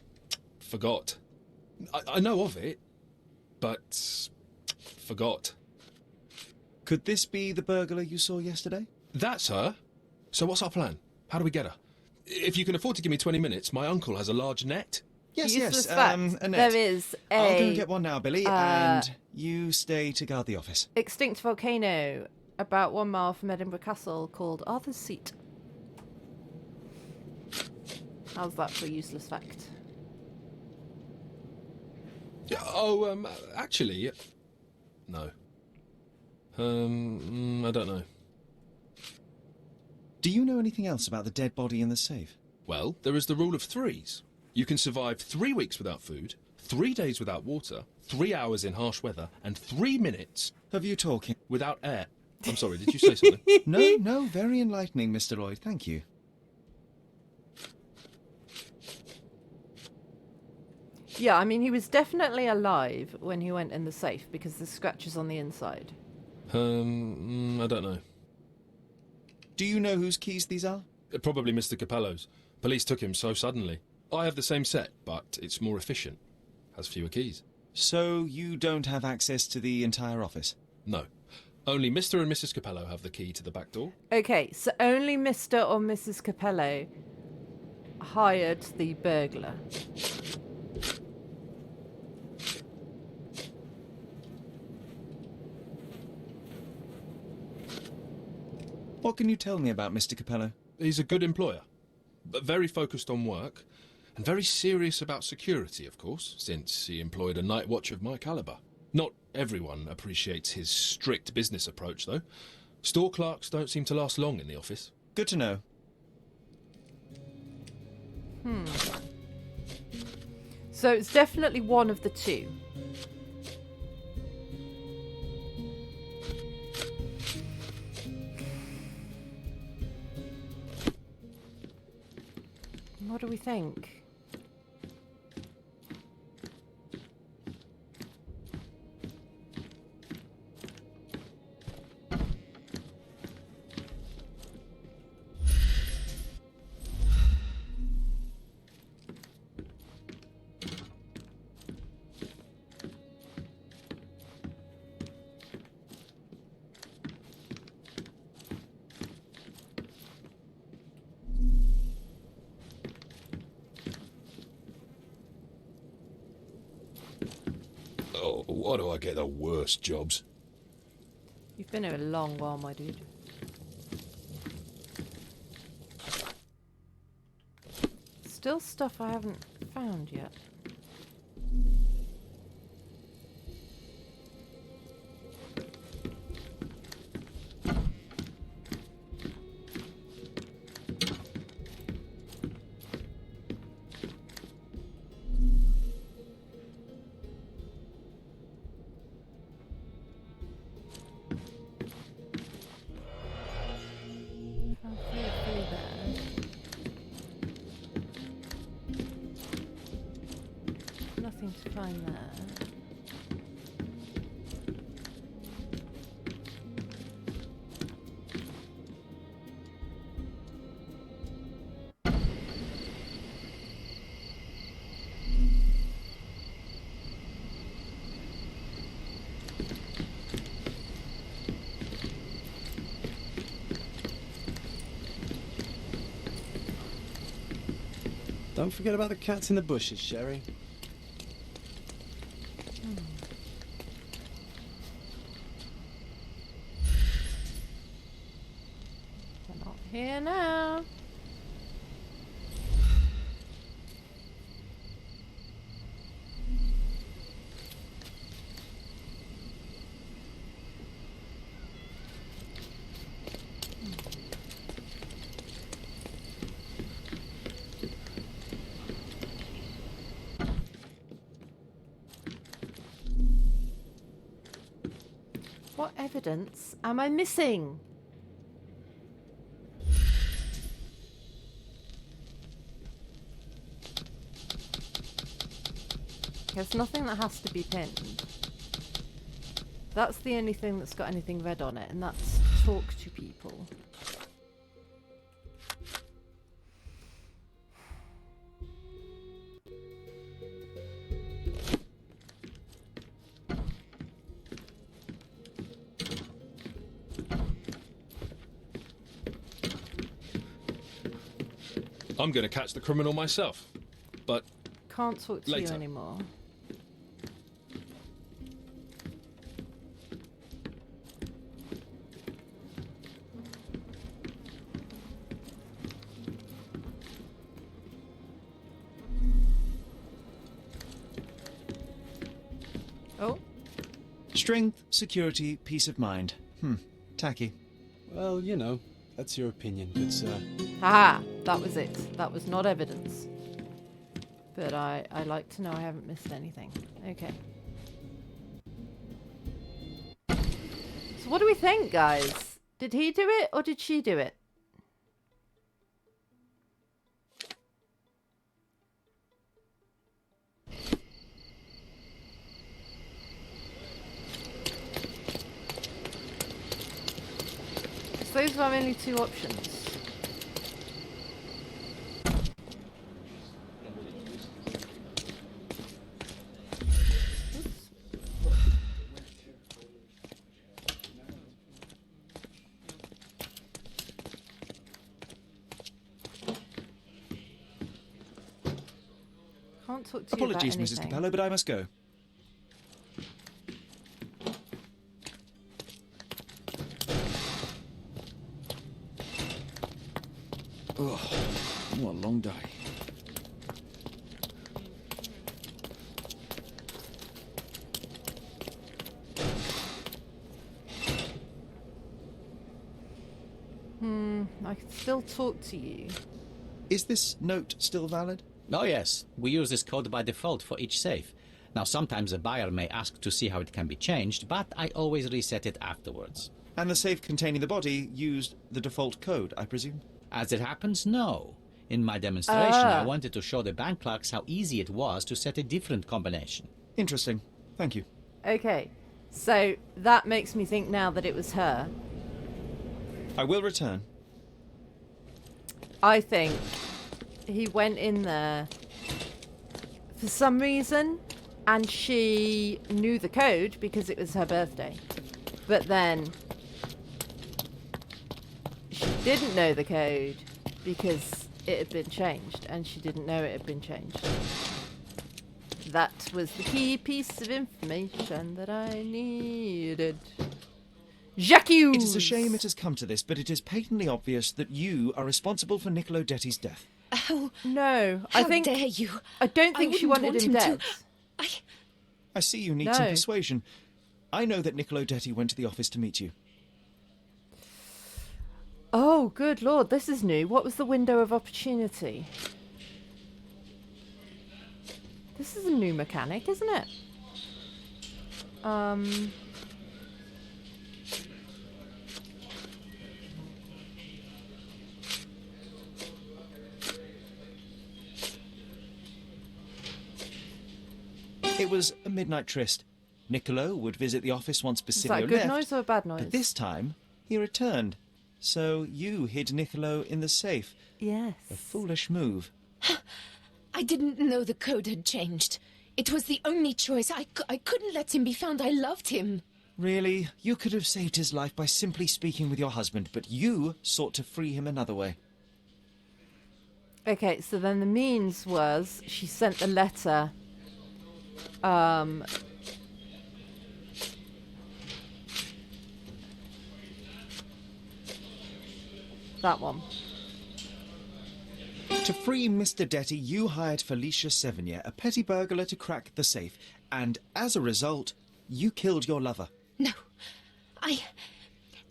forgot. I know of it, but forgot. Could this be the burglar you saw yesterday? That's her. So what's our plan? How do we get her? If you can afford to give me 20 minutes, my uncle has a large net. Yes, Useless yes, fact, a net. there is I'll go a and get one now, Billy, and you stay to guard the office. extinct volcano about 1 mile from Edinburgh Castle called Arthur's Seat. How's that for a useless fact? Actually, no. I don't know. Do you know anything else about the dead body in the safe? Well, there is the rule of threes. You can survive 3 weeks without food, 3 days without water, 3 hours in harsh weather, and 3 minutes... Of you talking? ...without air. I'm sorry, did you say something? No, very enlightening, Mr. Lloyd, thank you. Yeah, I mean, he was definitely alive when he went in the safe because there's scratches on the inside. I don't know. Do you know whose keys these are? Probably Mr. Capello's. Police took him so suddenly. I have the same set, but it's more efficient. Has fewer keys. So you don't have access to the entire office? No. Only Mr. and Mrs. Capello have the key to the back door. Okay, so only Mr. or Mrs. Capello hired the burglar. What can you tell me about Mr. Capello? He's a good employer, but very focused on work, and very serious about security, of course, since he employed a night watch of my caliber. Not everyone appreciates his strict business approach, though. Store clerks don't seem to last long in the office. Good to know. So it's definitely one of the two. What do we think? Oh, why do I get the worst jobs? You've been here a long while, my dude. Still stuff I haven't found yet. Nothing to find there. Don't forget about the cats in the bushes, Sherry. They're not here now. What evidence am I missing? There's nothing that has to be pinned. That's the only thing that's got anything red on it, and that's talk to people. I'm going to catch the criminal myself, but Can't talk to later. you anymore. Oh. Strength, security, peace of mind. Tacky. Well, you know, that's your opinion, good sir. Aha! That was it. That was not evidence. But I like to know I haven't missed anything. Okay. So what do we think, guys? Did he do it or did she do it? those are my only two options. Can't talk to Apologies, you about Mrs. anything. Capello, but I must go. Oh, what a long day. I can still talk to you. Is this note still valid? Oh, yes. We use this code by default for each safe. Now, sometimes a buyer may ask to see how it can be changed, but I always reset it afterwards. And the safe containing the body used the default code, I presume? As it happens, no. In my demonstration, I wanted to show the bank clerks how easy it was to set a different combination. Interesting. Thank you. Okay, so that makes me think now that it was her. I will return. I think he went in there for some reason and she knew the code because it was her birthday. But then she didn't know the code because it had been changed and she didn't know it had been changed. That was the key piece of information that I needed. Jacques! It is a shame it has come to this, but it is patently obvious that you are responsible for Niccolo Detti's death. Oh, no. How I think, dare you? I don't think she wouldn't wanted want him dead. I see you need No. some persuasion. I know that Niccolo Detti went to the office to meet you. Oh, good lord, this is new. What was the window of opportunity? This is a new mechanic, isn't it? It was a midnight tryst. Niccolo would visit the office once Is Basilio that a good left, noise or a bad noise? but this time he returned. So you hid Niccolo in the safe. Yes. A foolish move. I didn't know the code had changed. It was the only choice. I couldn't let him be found. I loved him. Really? You could have saved his life by simply speaking with your husband, but you sought to free him another way. Okay, so then the means was she sent the letter. That one. To free Mr. Detti, you hired Felicia Sevigny, a petty burglar, to crack the safe, and as a result, you killed your lover. No.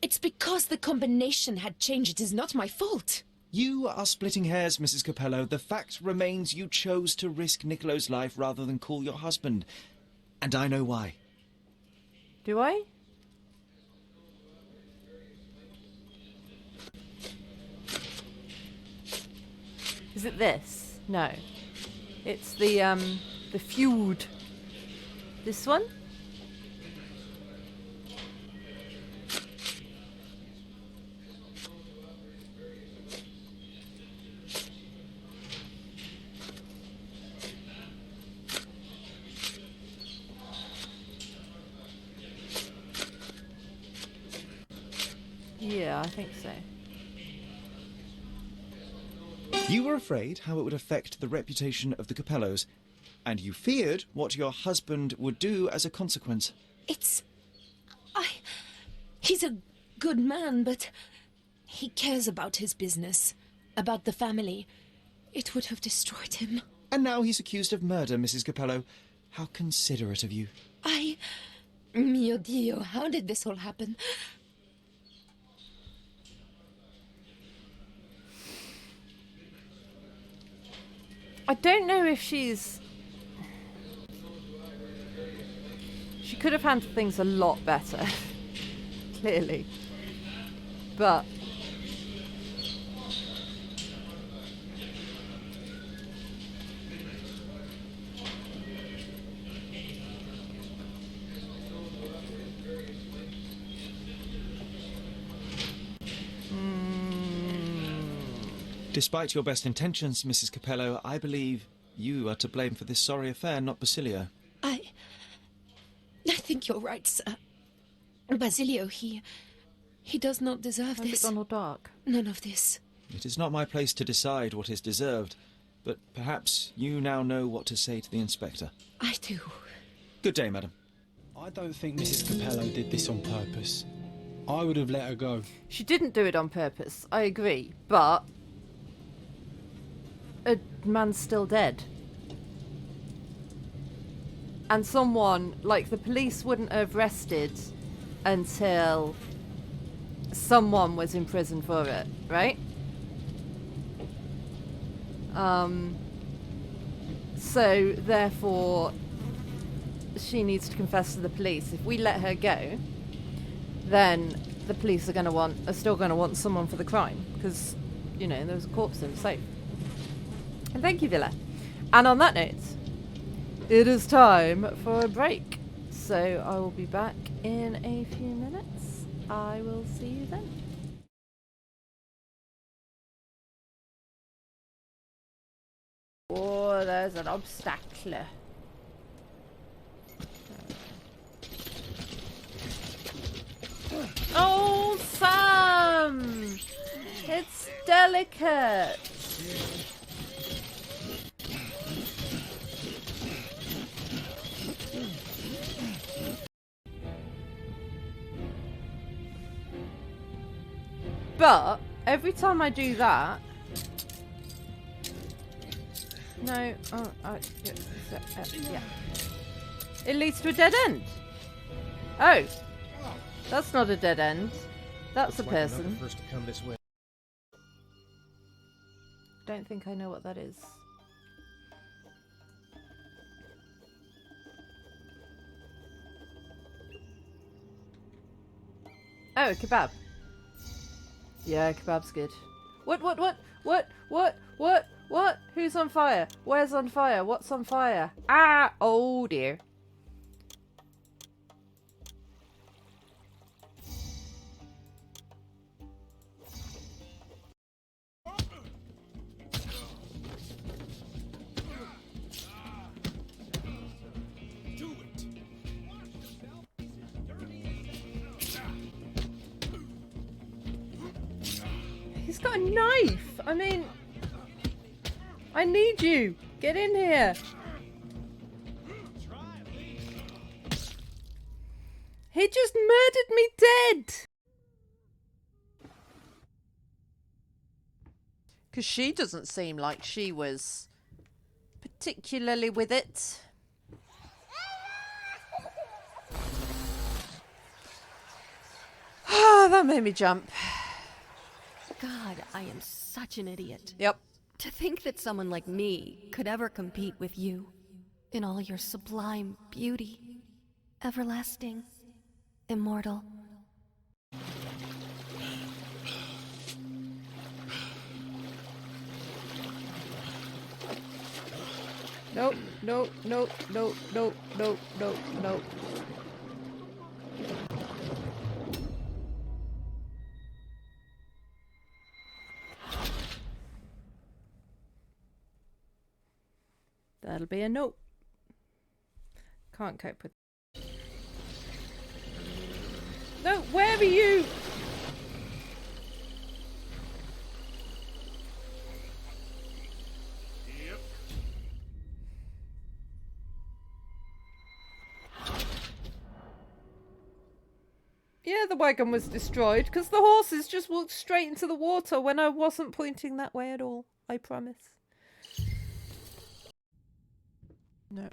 It's because the combination had changed. It is not my fault. You are splitting hairs, Mrs. Capello. The fact remains you chose to risk Niccolo's life rather than call your husband. And I know why. Do I? Is it this? No. It's the feud. This one? Yeah, I think so. You were afraid how it would affect the reputation of the Capellos, and you feared what your husband would do as a consequence. He's a good man, but he cares about his business, about the family. It would have destroyed him. And now he's accused of murder, Mrs. Capello. How considerate of you. Mio Dio, how did this all happen? I don't know if she's... She could have handled things a lot better. Clearly. But... Despite your best intentions, Mrs. Capello, I believe you are to blame for this sorry affair, not Basilio. I think you're right, sir. Basilio, he does not deserve Has this. it gone all dark? None of this. It is not my place to decide what is deserved, but perhaps you now know what to say to the inspector. I do. Good day, madam. I don't think Mrs. Capello did this on purpose. I would have let her go. She didn't do it on purpose, I agree, but a man's still dead. And someone, like the police wouldn't have rested until someone was in prison for it, right? So therefore she needs to confess to the police. If we let her go, then the police are still gonna want someone for the crime, because, you know, there was a corpse in the safe. And thank you, Villa. And on that note, it is time for a break. So I will be back in a few minutes. I will see you then. Oh, there's an obstacle. Oh, Sam! It's delicate. But every time I do that, no, yeah, it leads to a dead end. Oh, that's not a dead end. That's a person. First to come this way. Don't think I know what that is. Oh, a kebab. Yeah, kebab's good. What? Who's on fire? Where's on fire? What's on fire? Ah! Oh dear. He's got a knife! I mean, I need you! Get in here! He just murdered me dead! Because she doesn't seem like she was particularly with it. Ah, that made me jump. God, I am such an idiot. Yep. To think that someone like me could ever compete with you in all your sublime beauty, everlasting, immortal. Nope, nope, nope, nope, nope, nope, nope, nope. That'll be a nope. Can't cope with. No, where are you? Yep. Yeah, the wagon was destroyed because the horses just walked straight into the water when I wasn't pointing that way at all. I promise. No.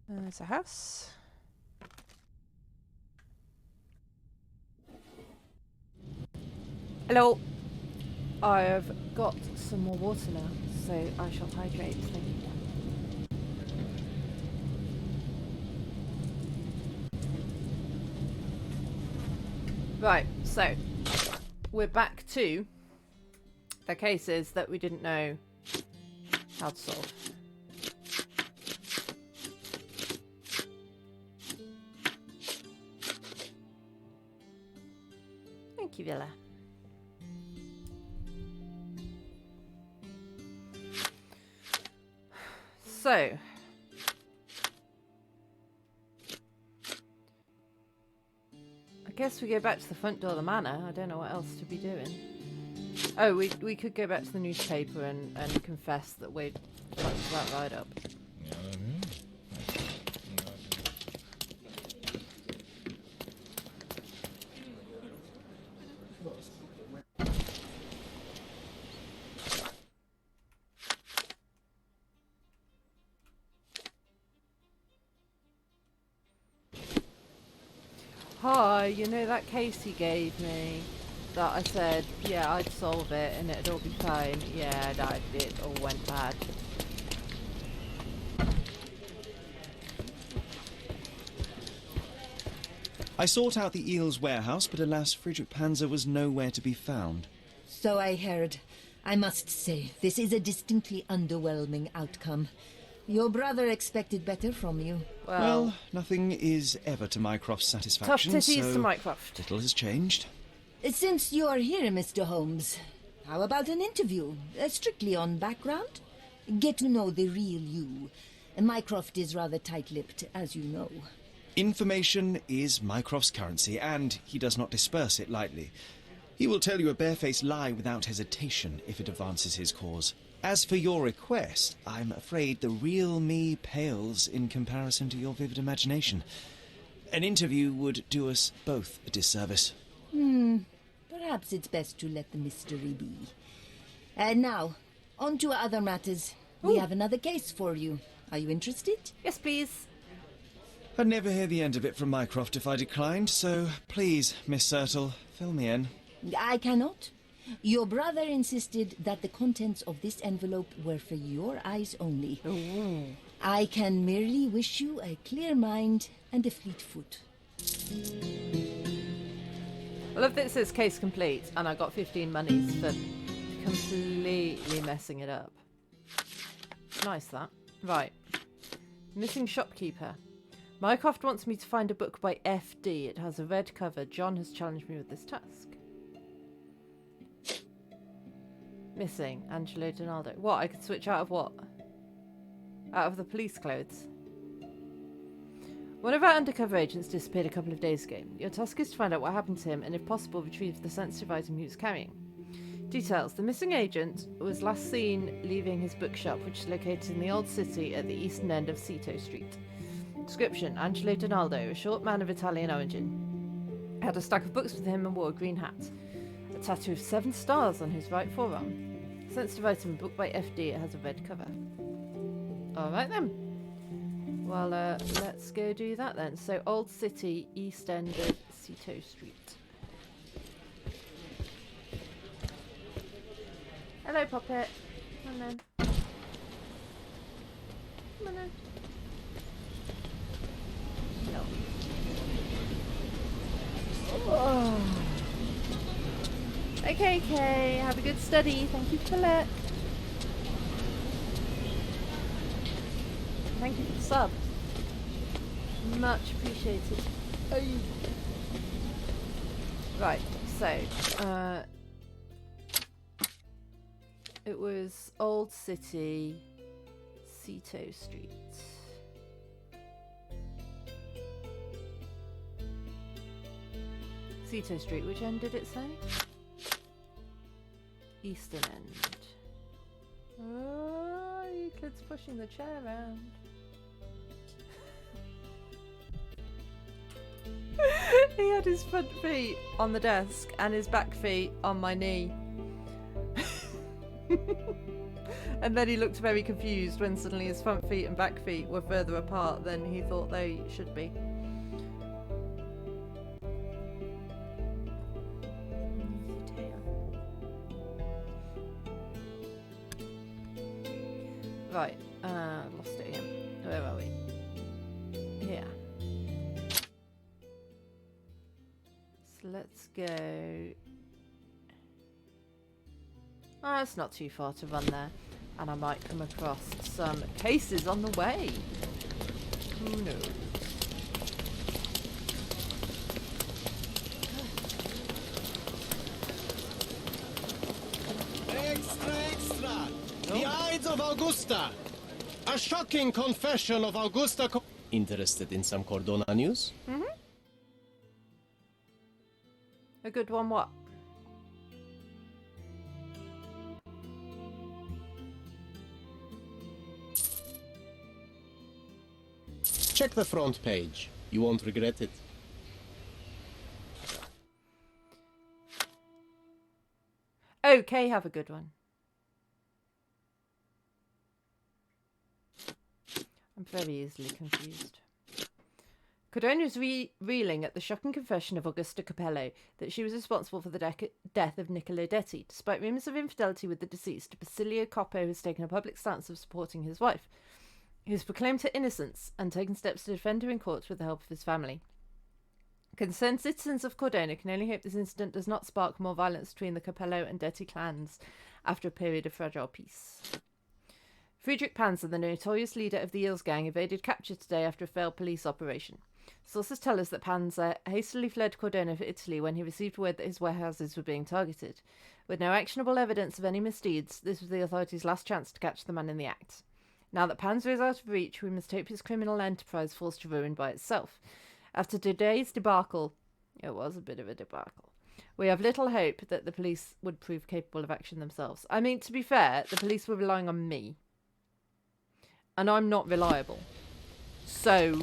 There's a house. Hello. I have got some more water now, so I shall hydrate. Thank you. Right, so we're back to the cases that we didn't know how to solve. Thank you, Villa. So, I guess we go back to the front door of the manor. I don't know what else to be doing. Oh, we could go back to the newspaper and confess that we'd fucked that right up. Hi, you know that case he gave me that I said, yeah, I'd solve it and it'd all be fine. Yeah, it all went bad. I sought out the Eel's warehouse, but alas, Friedrich Panzer was nowhere to be found. So I heard. I must say, this is a distinctly underwhelming outcome. Your brother expected better from you. Well, nothing is ever to Mycroft's satisfaction, Tough titties so to Mycroft. little has changed. Since you are here, Mr. Holmes, how about an interview? Strictly on background? Get to know the real you. Mycroft is rather tight-lipped, as you know. Information is Mycroft's currency, and he does not disperse it lightly. He will tell you a barefaced lie without hesitation if it advances his cause. As for your request, I'm afraid the real me pales in comparison to your vivid imagination. An interview would do us both a disservice. Perhaps it's best to let the mystery be. And now, on to other matters. We have another case for you. Are you interested? Yes, please. I'd never hear the end of it from Mycroft if I declined, so please, Miss Sertle, fill me in. I cannot. Your brother insisted that the contents of this envelope were for your eyes only. I can merely wish you a clear mind and a fleet foot. I love that it says case complete, and I got 15 monies for completely messing it up. Nice, that. Right. Missing shopkeeper. Mycroft wants me to find a book by F.D. It has a red cover. John has challenged me with this task. Missing. Angelo Donaldo. What? I could switch out of what? Out of the police clothes. One of our undercover agents disappeared a couple of days ago. Your task is to find out what happened to him and, if possible, retrieve the sensitive item he was carrying. Details. The missing agent was last seen leaving his bookshop, which is located in the Old City at the eastern end of Cito Street. Description. Angelo Donaldo, a short man of Italian origin. Had a stack of books with him and wore a green hat. A tattoo of 7 stars on his right forearm. Sensitive item, book by F.D. It has a red cover. Alright then. Well, let's go do that then. So, Old City, east end of Cito Street. Hello, Poppet. Come on then. Come on then. No. Oh. Okay, Kay. Have a good study. Thank you for luck. Thank you for the sub. Much appreciated. Oh. Right, so, it was Old City, Cito Street. Cito Street, which end did it say? Eastern end. Oh, Euclid's pushing the chair around. He had his front feet on the desk and his back feet on my knee. And then he looked very confused when suddenly his front feet and back feet were further apart than he thought they should be. Right, lost it again. Where are we? Here. So let's go. Oh, it's not too far to run there. And I might come across some cases on the way. Who knows? of Augusta! A shocking confession of Augusta. Interested in some Cordona news? Mm-hmm. A good one, what? Check the front page. You won't regret it. Okay, have a good one. I'm very easily confused. Cordona was reeling at the shocking confession of Augusta Capello that she was responsible for the death of Niccolo Detti. Despite rumours of infidelity with the deceased, Basilio Coppo has taken a public stance of supporting his wife, who's proclaimed her innocence and taken steps to defend her in court with the help of his family. Concerned citizens of Cordona can only hope this incident does not spark more violence between the Capello and Detti clans after a period of fragile peace. Friedrich Panzer, the notorious leader of the Eels gang, evaded capture today after a failed police operation. Sources tell us that Panzer hastily fled Cordona for Italy when he received word that his warehouses were being targeted. With no actionable evidence of any misdeeds, this was the authorities' last chance to catch the man in the act. Now that Panzer is out of reach, we must hope his criminal enterprise falls to ruin by itself. After today's debacle, it was a bit of a debacle, we have little hope that the police would prove capable of action themselves. I mean, to be fair, the police were relying on me. And I'm not reliable. So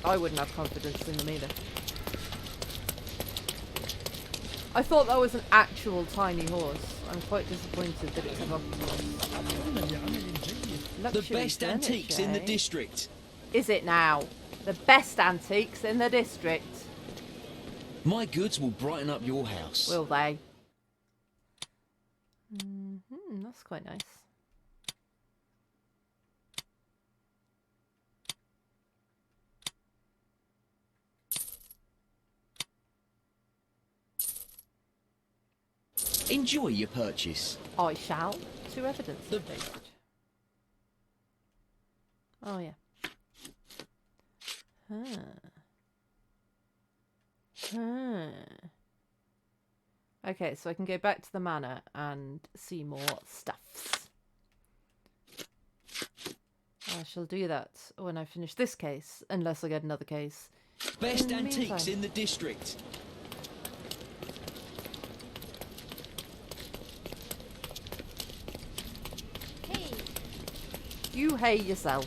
I wouldn't have confidence in them either. I thought that was an actual tiny horse. I'm quite disappointed that it's a rocking horse. The best antiques in the district. Is it now? The best antiques in the district. My goods will brighten up your house. Will they? That's quite nice. Enjoy your purchase. I shall. To evidence updated. Oh, yeah. Okay, so I can go back to the manor and see more stuffs. I shall do that when I finish this case, unless I get another case. Best antiques in the district. You hay yourself.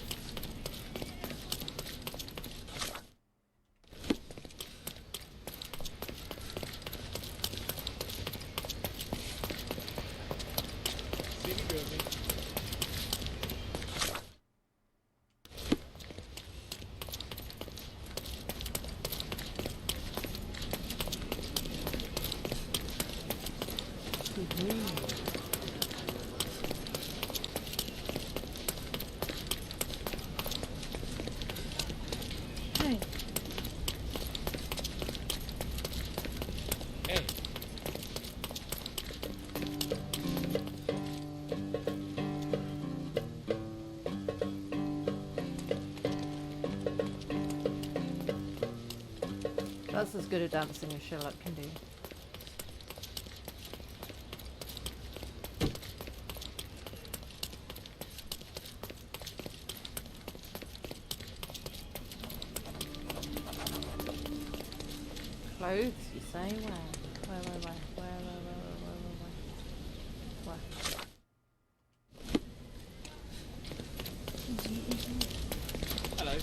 That's as good a dancing as Sherlock can do. Clothes, you say? Where? Hello.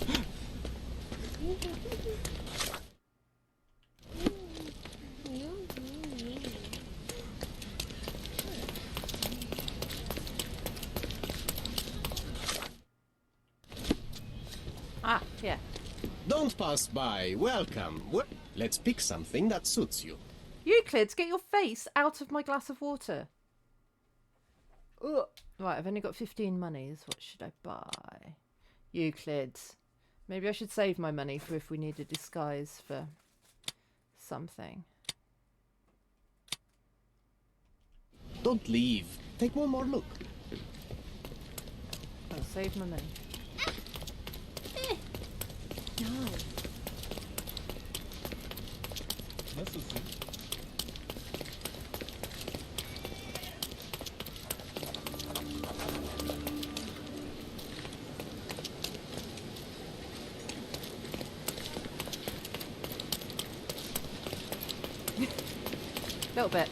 Ah, yeah. Don't pass by. Welcome. Let's pick something that suits you. Euclid, get your face out of my glass of water. Ugh. Right, I've only got 15 monies. What should I buy? Euclid. Maybe I should save my money for if we need a disguise for something. Don't leave. Take one more look. I'll save my money. No. little bit.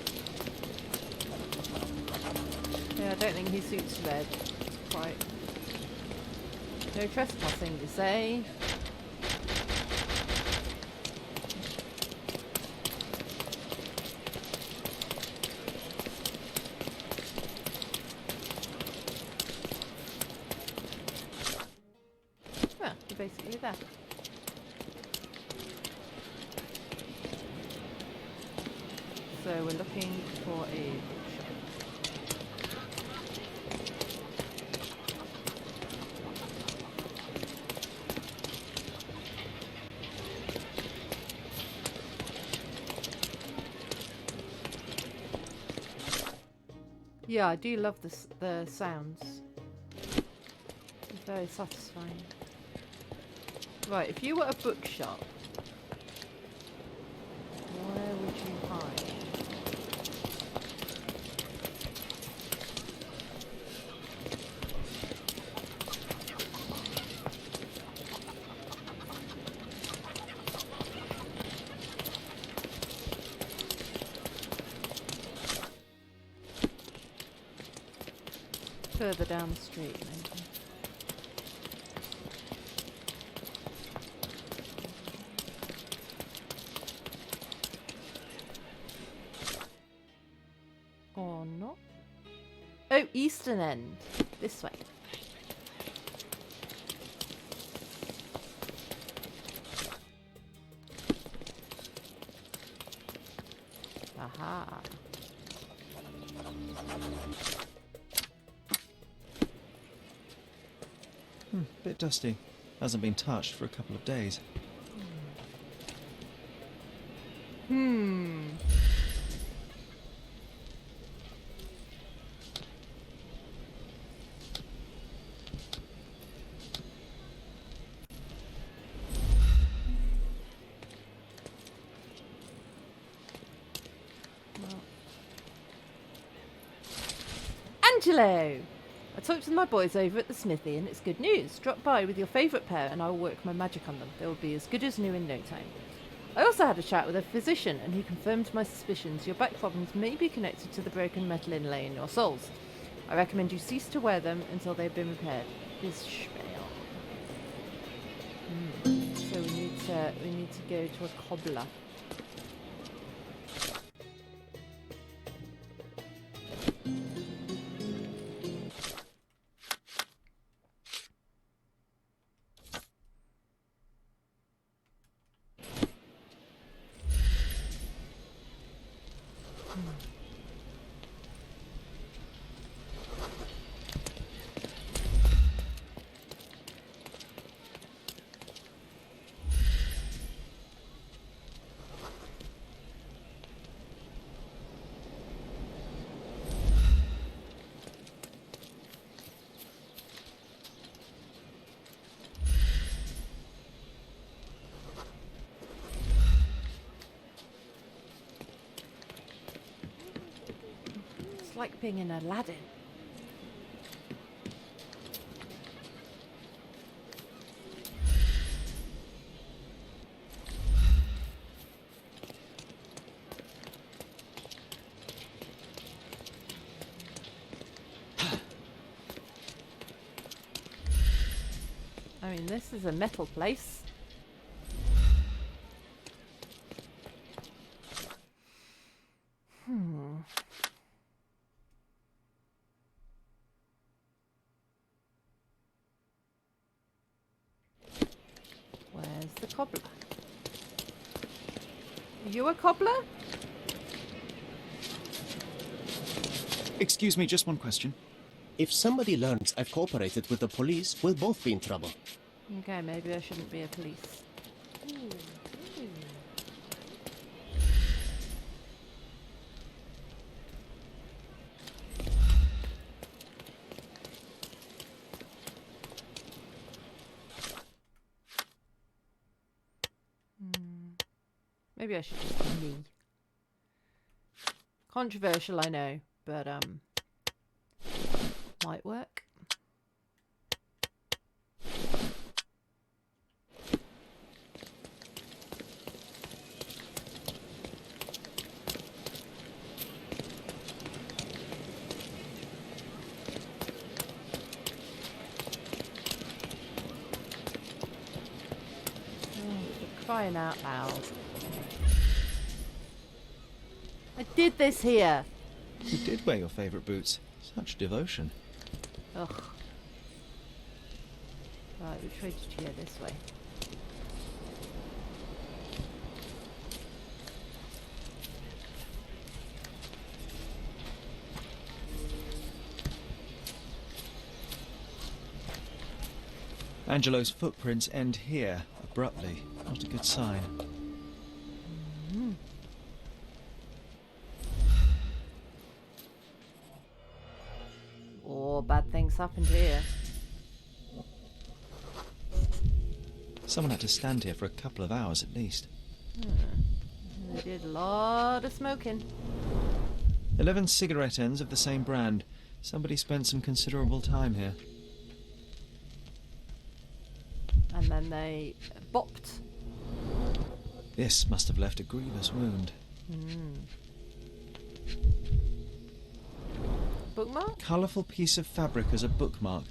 Yeah, I don't think he suits red. It's quite... No trespassing, you say? Well, you're basically there. So we're looking for a bookshop. Yeah, I do love the sounds. It's very satisfying. Right, if you were a bookshop, where would you hide? Further down the street, maybe. Or not? Oh, Eastern End. This way. Aha. Bit dusty. Hasn't been touched for a couple of days. Angelo! I talked with my boys over at the smithy and it's good news. Drop by with your favourite pair and I will work my magic on them. They will be as good as new in no time. I also had a chat with a physician and he confirmed my suspicions. Your back problems may be connected to the broken metal inlay in your soles. I recommend you cease to wear them until they've been repaired. This schmale. So we need to go to a cobbler. It's like being in Aladdin. I mean, this is a metal place. Where's the cobbler? Are you a cobbler? Excuse me, just one question. If somebody learns I've cooperated with the police, we'll both be in trouble. Okay, maybe I shouldn't be a police. Maybe I should just be me. Controversial, I know, but might work. crying out loud. I did this here. You did wear your favourite boots. Such devotion. Ugh. Right, which way did you go? This way. Angelo's footprints end here, abruptly. Not a good sign. Mm. Oh, bad things happened here. Someone had to stand here for a couple of hours at least. They did a lot of smoking. 11 cigarette ends of the same brand. Somebody spent some considerable time here. And then they bopped. This must have left a grievous wound. Bookmark? Colourful piece of fabric as a bookmark.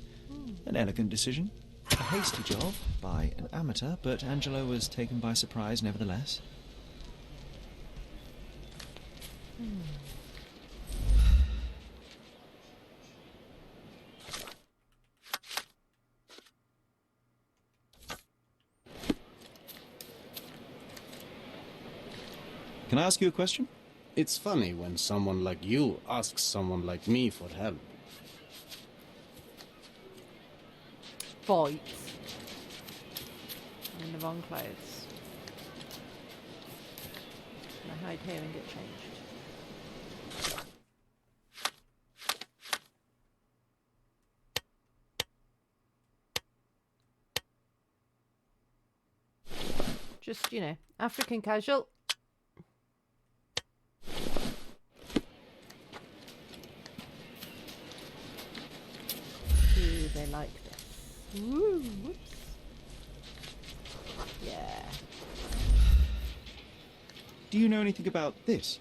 An elegant decision. A hasty job by an amateur, but Angelo was taken by surprise nevertheless. Can I ask you a question? It's funny when someone like you asks someone like me for help. Fights. I'm in the wrong clothes. Can I hide here and get changed? Just, you know, African casual. Do they like this? Woo, whoops. Yeah. Do you know anything about this?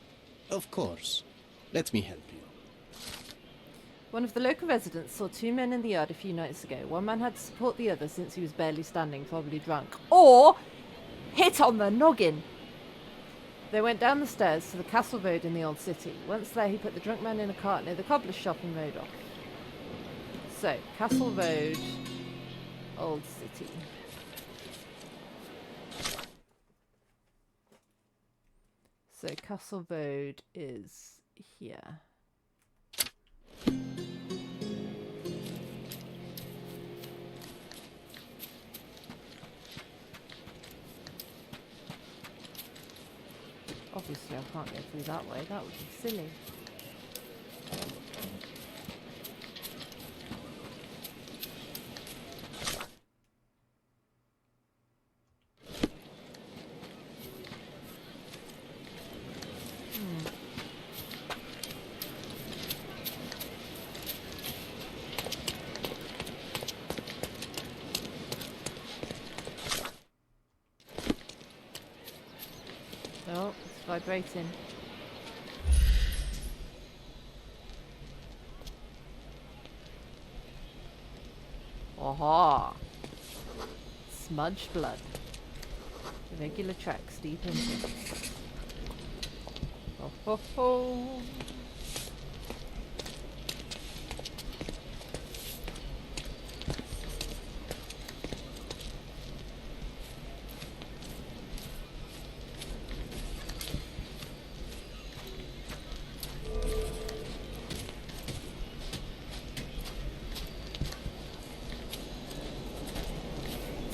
Of course. Let me help you. One of the local residents saw two men in the yard a few nights ago. One man had to support the other since he was barely standing, probably drunk. Or hit on the noggin. They went down the stairs to the castle road in the old city. Once there, he put the drunk man in a cart near the cobbler's shop and rode off. So, Castle Road, Old City. So, Castle Road is here. Obviously, I can't go through that way. That would be silly. Oh, it's vibrating. Aha! Smudged blood. Irregular tracks deep into. Oh ho ho!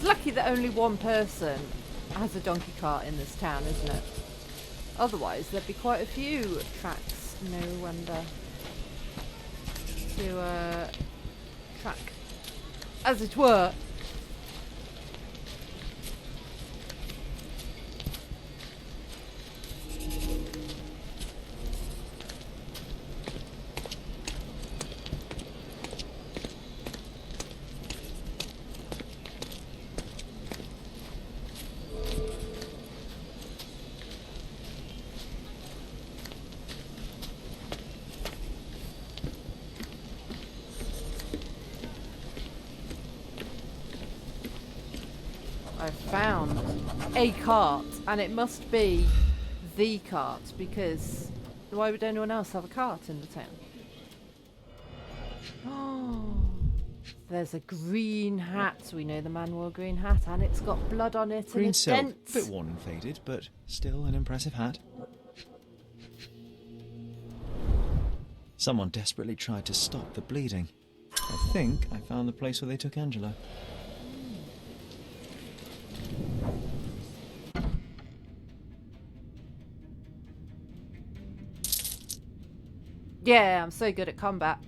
Lucky that only one person has a donkey cart in this town, isn't it? Otherwise, there'd be quite a few tracks, no wonder, to track, as it were. I found a cart, and it must be the cart, because why would anyone else have a cart in the town? Oh, there's a green hat. We know the man wore a green hat, and it's got blood on it. Green and silk, dent. a bit worn and faded, but still an impressive hat. Someone desperately tried to stop the bleeding. I think I found the place where they took Angelo. Yeah, I'm so good at combat.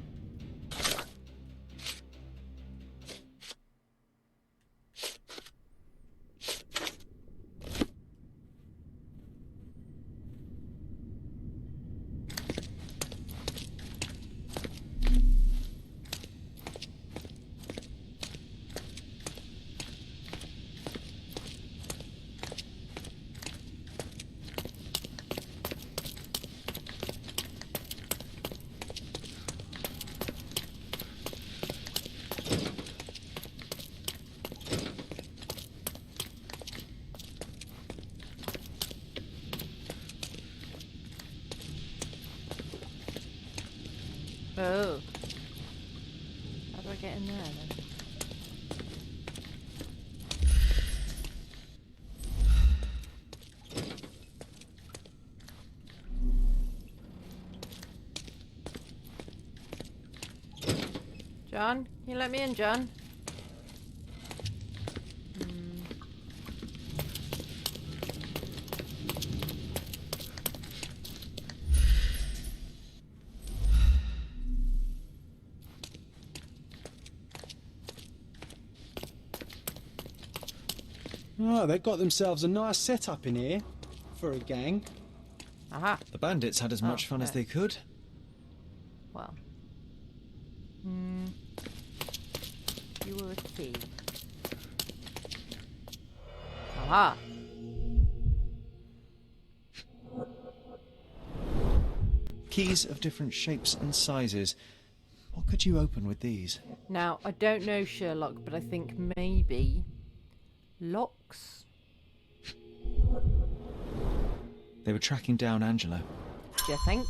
Oh. How do I get in there then? John? Can you let me in, John? Oh, they've got themselves a nice setup in here for a gang. Aha. The bandits had as much fun as they could. Well. You were a thief. Aha. Keys of different shapes and sizes. What could you open with these? Now, I don't know Sherlock, but I think maybe locks? They were tracking down Angelo. Do you think?